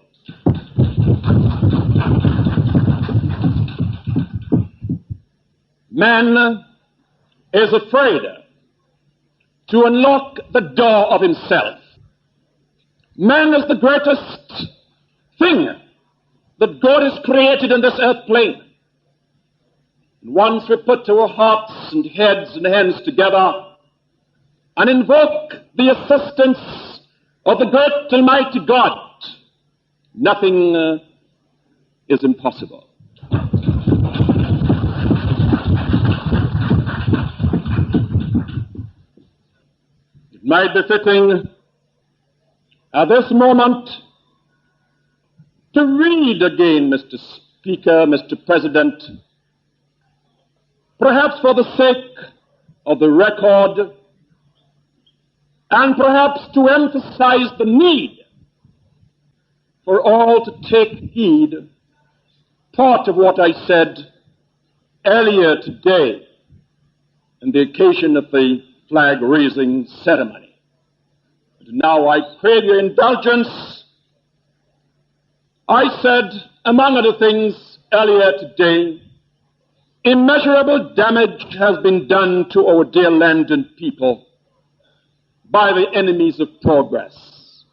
Speaker 21: Man is afraid to unlock the door of himself. Man is the greatest thing that God has created in this earth plane. And once we put our hearts and heads and hands together and invoke the assistance of the great Almighty God, nothing is impossible. It might be fitting at this moment to read again, Mr. Speaker, Mr. President, perhaps for the sake of the record, and perhaps to emphasize the need for all to take heed, part of what I said earlier today on the occasion of the flag-raising ceremony. And now I crave your indulgence. I said, among other things, earlier today, immeasurable damage has been done to our dear land and people by the enemies of progress.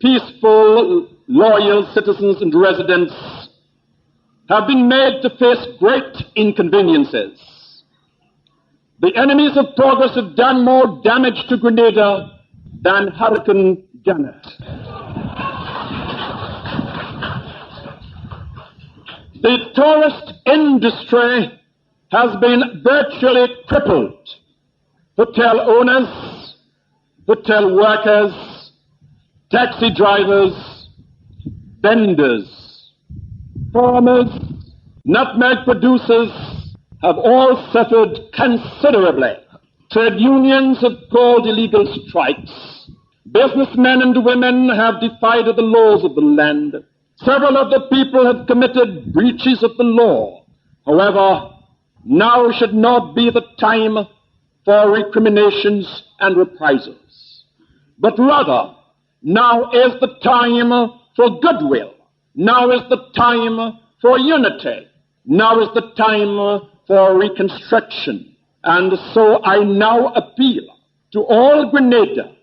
Speaker 21: Peaceful, loyal citizens and residents have been made to face great inconveniences. The enemies of progress have done more damage to Grenada than Hurricane Janet. The tourist industry has been virtually crippled. Hotel owners, hotel workers, taxi drivers, vendors, farmers, nutmeg producers have all suffered considerably. Trade unions have called illegal strikes. Businessmen and women have defied the laws of the land. Several of the people have committed breaches of the law. However, now should not be the time for recriminations and reprisals, but rather, now is the time for goodwill. Now is the time for unity. Now is the time for reconstruction. And so I now appeal to all Grenada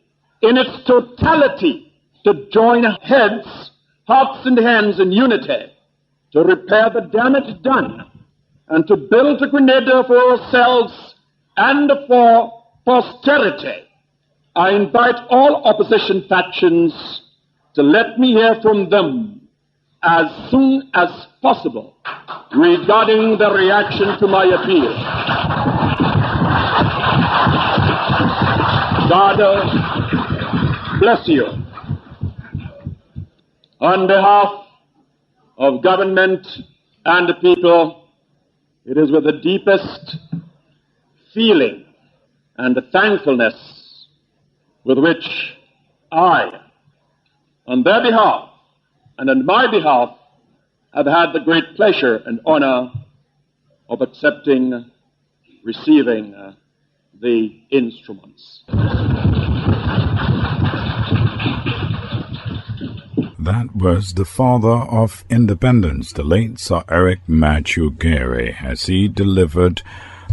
Speaker 21: in its totality to join heads, hearts and hands in unity to repair the damage done and to build a Grenada for ourselves and for posterity. I invite all opposition factions to let me hear from them as soon as possible regarding the reaction to my appeal. bless you. On behalf of government and the people, it is with the deepest feeling and thankfulness with which I, on their behalf and on my behalf, have had the great pleasure and honor of receiving the instruments.
Speaker 3: That was the father of independence, the late Sir Eric Matthew Gary, as he delivered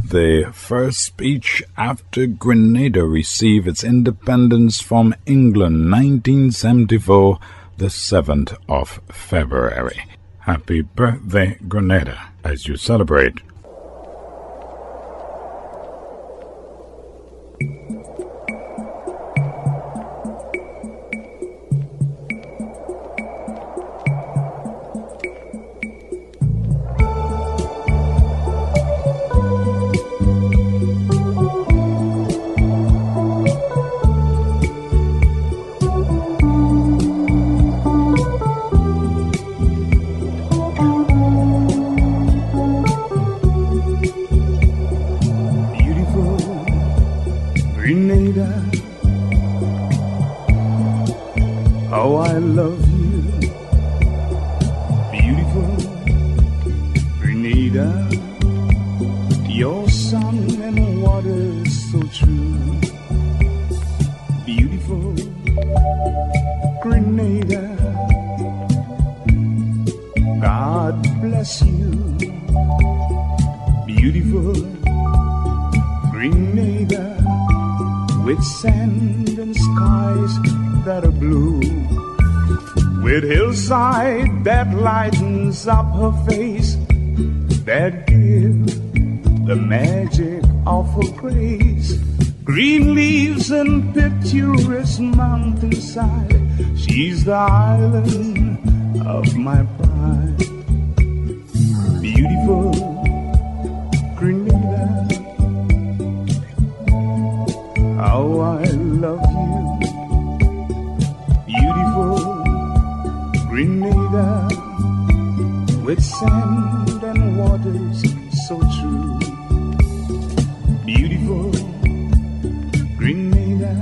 Speaker 3: the first speech after Grenada received its independence from England, 1974, the 7th of February. Happy birthday, Grenada, as you celebrate.
Speaker 10: Grenada, how I love you. Beautiful Grenada, your sun and water so true. Beautiful Grenada, God bless you. Beautiful Grenada, with sand and skies that are blue, with hillside that lightens up her face, that give the magic of her grace. Green leaves and picturesque mountainside, she's the island of my pride. Beautiful Grenada, how I love you. Beautiful Grenada, with sand and waters so true. Beautiful Grenada,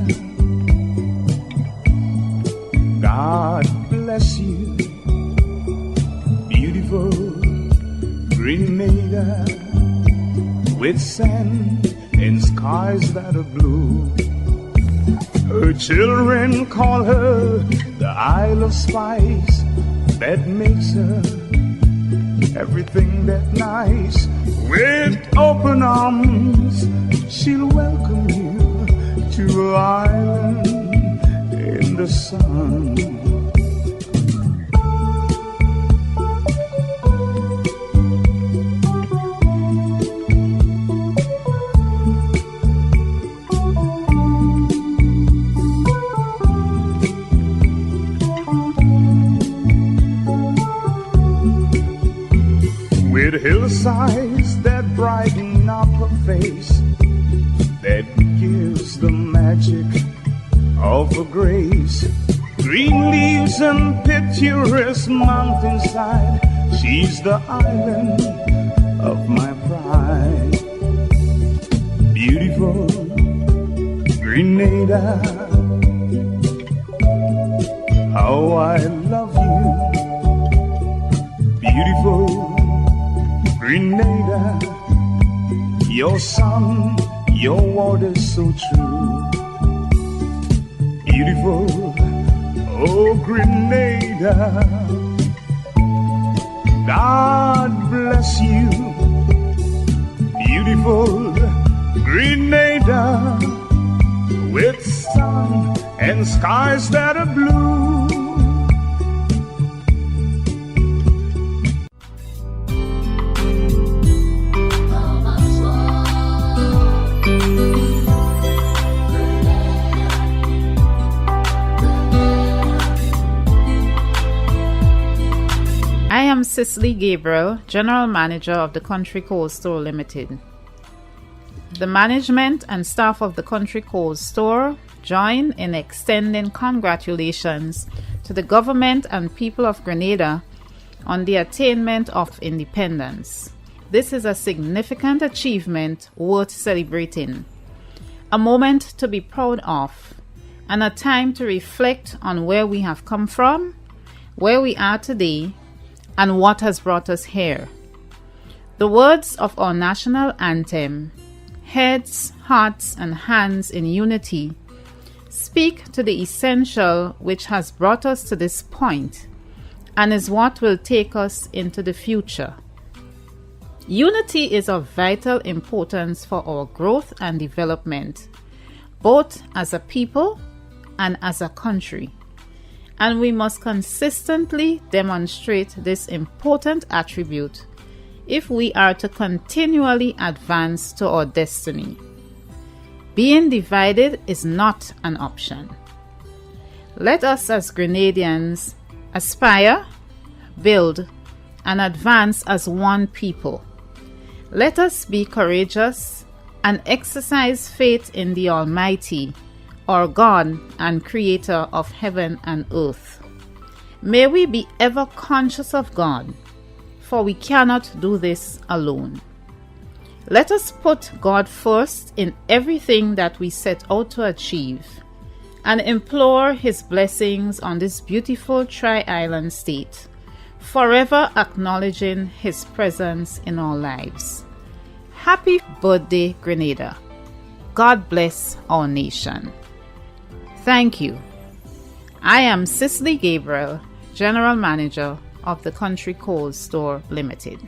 Speaker 10: God bless you. Beautiful Grenada, with sand and skies that are blue. Her children call her the Isle of Spice, that makes her everything that's nice. With open arms, she'll welcome you to her island in the sun. With hillsides that brighten up her face, that gives the magic of her grace. Green leaves and picturesque mountainside, she's the island of my pride. Beautiful Grenada, how I love you. Beautiful Grenada, your sun, your water so true. Beautiful, oh Grenada, God bless you. Beautiful Grenada, with sun and skies that are blue.
Speaker 13: I am Cicely Gabriel, General Manager of the Country Coal Store Limited. The management and staff of the Country Coal Store join in extending congratulations to the government and people of Grenada on the attainment of independence. This is a significant achievement worth celebrating, a moment to be proud of, and a time to reflect on where we have come from, where we are today, and what has brought us here. The words of our national anthem, "Heads, hearts, and hands in unity," speak to the essential which has brought us to this point and is what will take us into the future. Unity is of vital importance for our growth and development, both as a people and as a country, and we must consistently demonstrate this important attribute if we are to continually advance to our destiny. Being divided is not an option. Let us as Grenadians aspire, build, and advance as one people. Let us be courageous and exercise faith in the Almighty, our God and Creator of heaven and earth. May we be ever conscious of God, for we cannot do this alone. Let us put God first in everything that we set out to achieve, and implore His blessings on this beautiful tri-island state, forever acknowledging His presence in our lives. Happy birthday, Grenada. God bless our nation. Thank you. I am Cicely Gabriel, General Manager of the Country Cold Store Limited.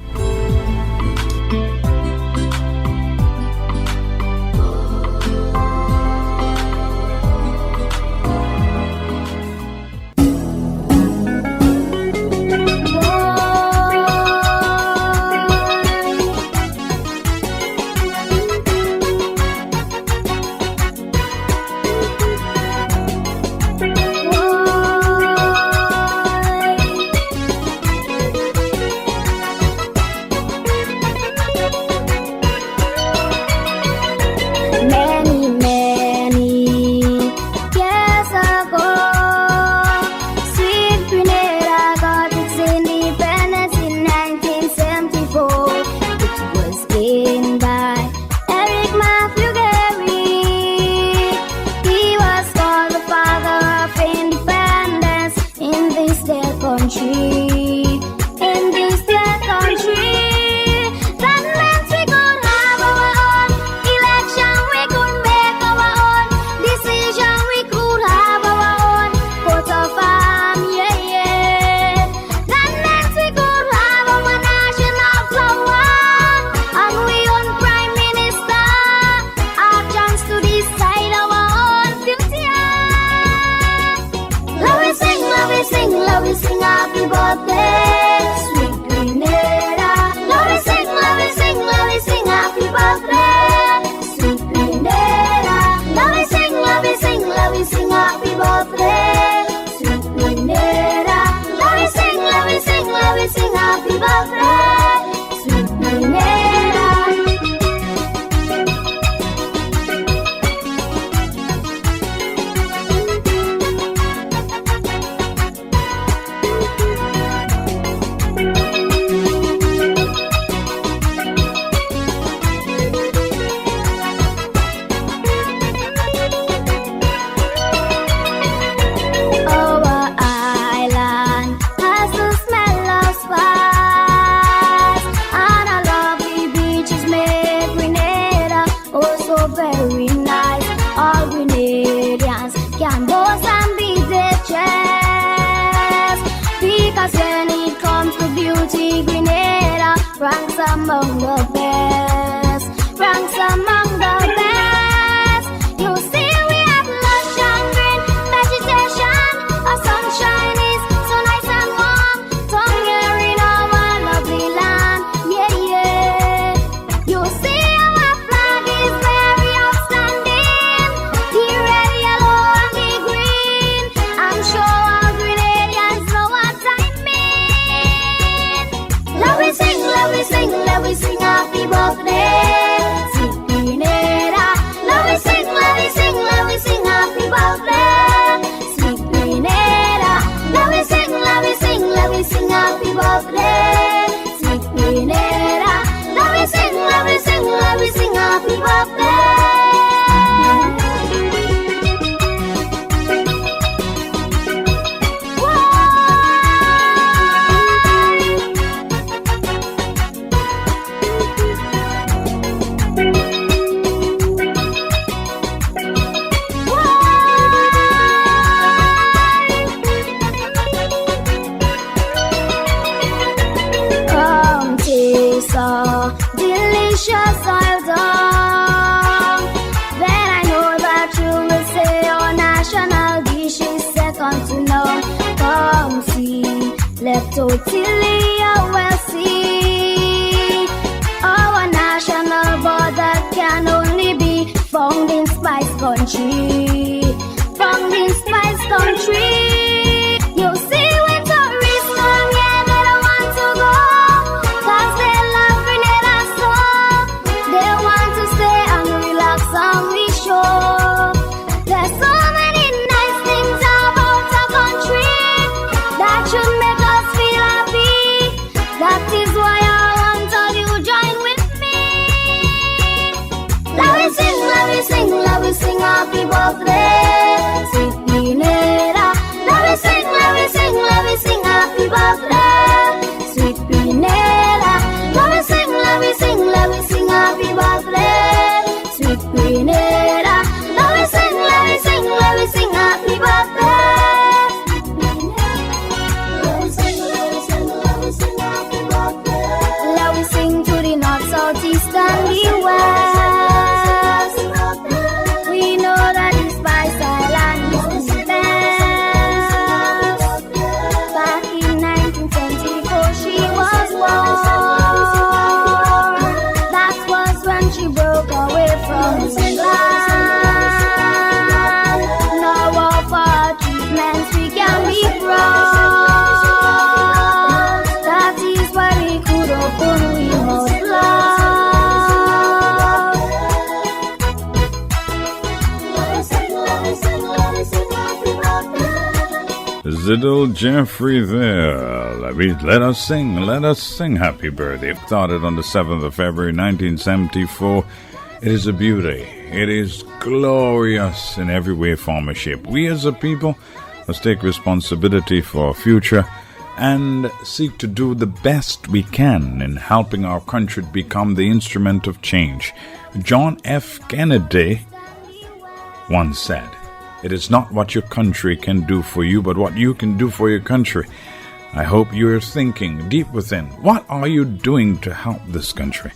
Speaker 2: Among the best, ranks among the best. You see, we have lush and green vegetation. Our sunshine is so nice and warm. Down here in our lovely land, yeah, yeah. You see, our flag is very outstanding. The red, yellow, and the green. I'm sure our Grenadians know what I mean. Love we sing, love we sing, love we sing happy birthday, sweet Grenada. totally will see. Our national border can only be found in Spice Country. Found in Spice Country. You see when tourists come here, they don't want to go, 'cause they love Grenada so. They want to stay and relax on we shore. There's so many nice things about our country that should make us feel happy. That is why I want all you join with me. Let me sing, let me sing, let me sing happy birthday, sweet Grenada. Let me sing, let me sing, let me sing happy birthday, sweet Grenada. Let me sing, let me sing, let me sing happy birthday, sweet Grenada. Let me sing, let me sing, let me sing happy birthday. Let me sing, let me sing, let me sing happy birthday. Let me sing to the north, south, east, and the west. We know that the Spice Island is the best. Back in 1924 she was born. That was when she broke away from England. Now of our achievements we can be proud. That is why we could open we must love.
Speaker 3: Little Jeffrey there. Let us sing happy birthday. Started on the 7th of February 1974. It is a beauty. It is glorious in every way, form, or shape. We as a people must take responsibility for our future and seek to do the best we can in helping our country become the instrument of change. John F. Kennedy once said, "It is not what your country can do for you, but what you can do for your country." I hope you're thinking deep within, what are you doing to help this country?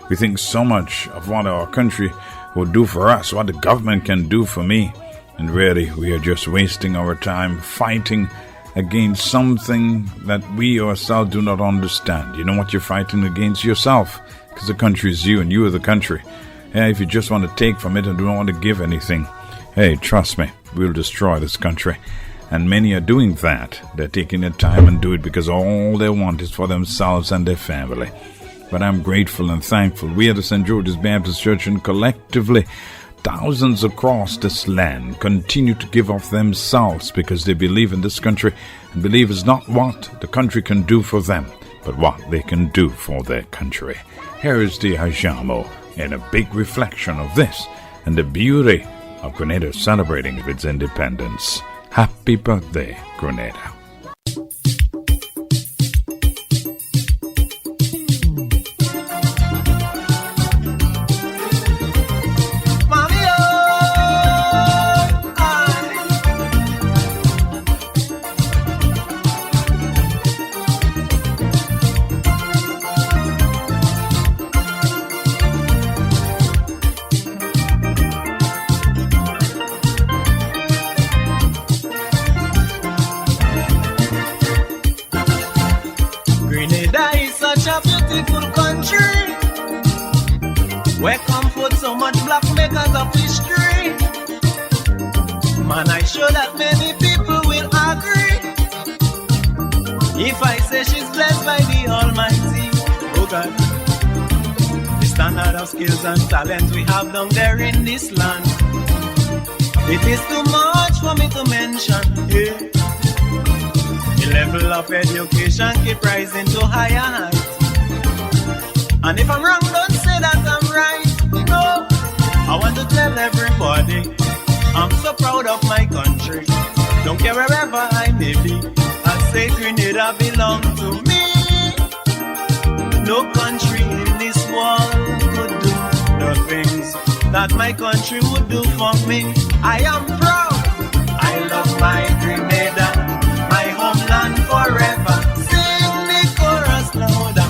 Speaker 3: We think so much of what our country will do for us, what the government can do for me, and really we are just wasting our time fighting against something that we ourselves do not understand. You know what you're fighting against? Yourself, because the country is you and you are the country. Yeah, if you just want to take from it and do not want to give anything, hey, trust me, we'll destroy this country. And many are doing that. They're taking their time and do it because all they want is for themselves and their family. But I'm grateful and thankful. We at the St. George's Baptist Church and collectively, thousands across this land continue to give of themselves because they believe in this country and believe it's not what the country can do for them, but what they can do for their country. Here is the Hajamo in a big reflection of this and the beauty of Grenada celebrating its independence. Happy birthday, Grenada.
Speaker 10: Where come forth so much black makers of history. Man, I sure that many people will agree if I say she's blessed by the Almighty. Oh God, the standard of skills and talent we have down there in this land, it is too much for me to mention. Yeah. The level of education keep rising to higher heights. And if I'm wrong, don't say that I'm right. No, I want to tell everybody I'm so proud of my country. Don't care wherever I may be, I say Grenada belong to me. No country in this world could do the things that my country would do for me. I am proud. I love my Grenada, my homeland forever. Sing the chorus louder.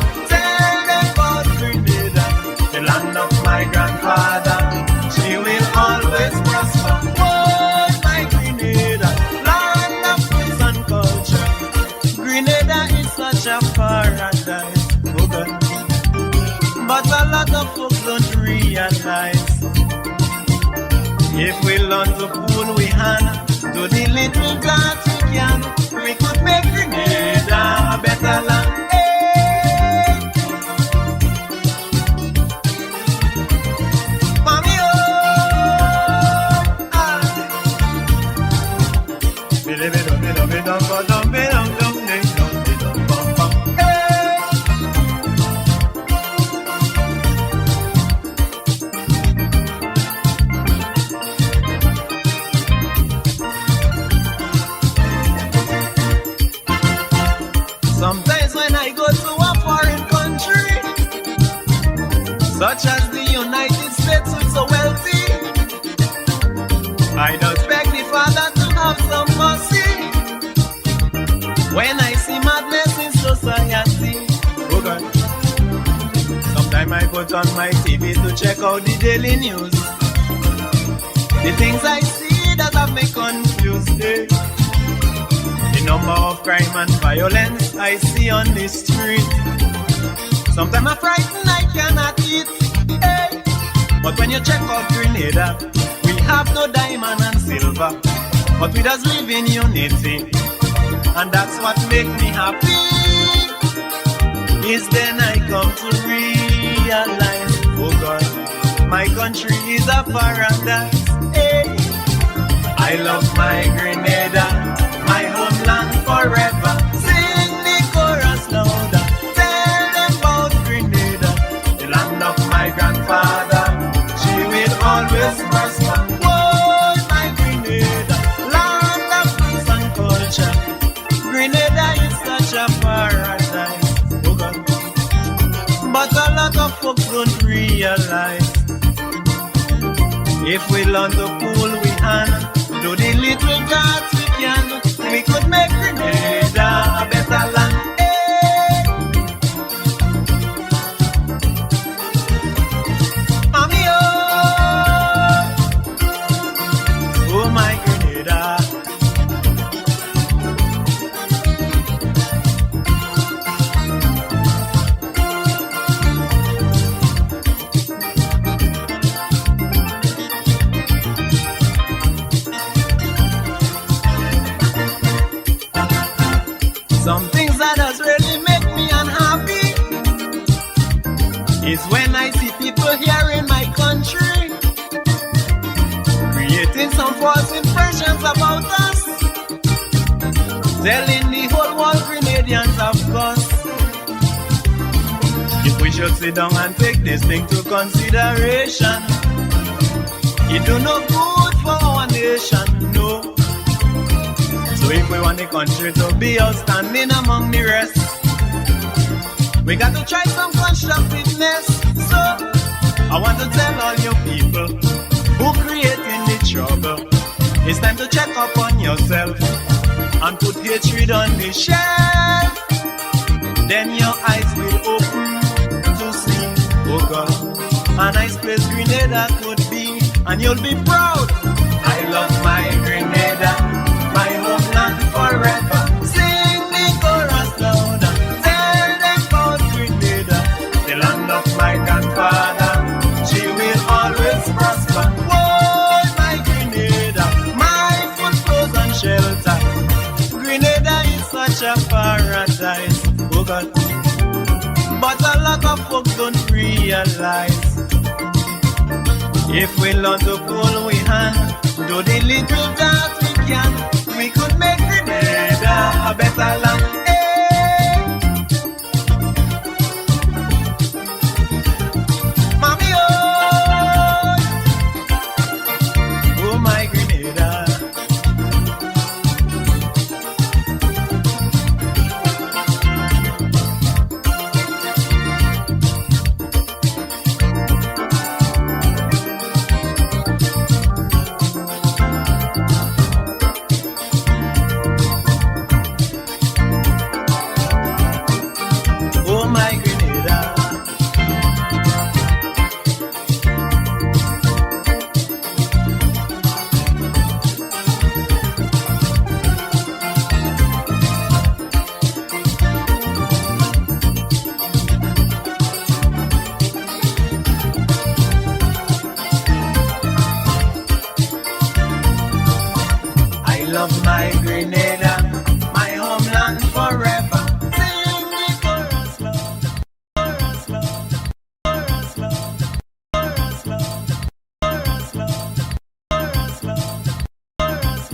Speaker 10: My grandfather, she will always prosper. Oh, my Grenada, land of peace and culture. Grenada is such paradise. If we learn to pull we hand, do the little that we can, we could make Grenada a better land. Hey. Mommy, oh, ah. Sometimes when I go to a foreign country, such as the United States, which is so wealthy, I don't beg the Father to have some mercy. When I see madness in society, oh God. Sometimes I put on my TV to check out the daily news. The things I see that have me confused, eh? The number of crime and violence I see on the street. Sometimes I'm frightened I cannot eat, eh? But when you check out Grenada, we have no diamond and silver, but we just live in unity. And that's what makes me happy. Is then I come to realize, oh God, my country is a paradise. Hey. I love my Grenada, my homeland forever. Sing the chorus louder, tell them about Grenada, the land of my grandfather. She will always prosper. Whoa, my Grenada, land of peace and culture. Grenada is such a paradise, oh God. But a lot of folks don't realize, if we learn to pull we hand, do the little that we can, we could make Grenada a better land. Hey. Mommy, oh my Grenada. Some things that does really make me unhappy is when I see people here in my country creating some false impressions about us, telling the whole world Grenadians of course. If we should sit down and take this thing to consideration, it do no good for our nation, no. So if we want the country to be outstanding among the rest, we got to try some constructiveness. So I want to tell all you people who creating the trouble, it's time to check up on yourself and put hatred on the shelf. Then your eyes will open to see, oh God, a nice place Grenada could be, and you'll be proud. I love my Grenada, my homeland forever. Sing the chorus louder, tell them about Grenada, the land of my grandfather. She will always prosper. Whoa, my Grenada, my food, clothes and shelter. Grenada is such a paradise, oh God. But a lot of folks don't realize, if we learn to pull we hand, do the little that we can, we could make Grenada a better life.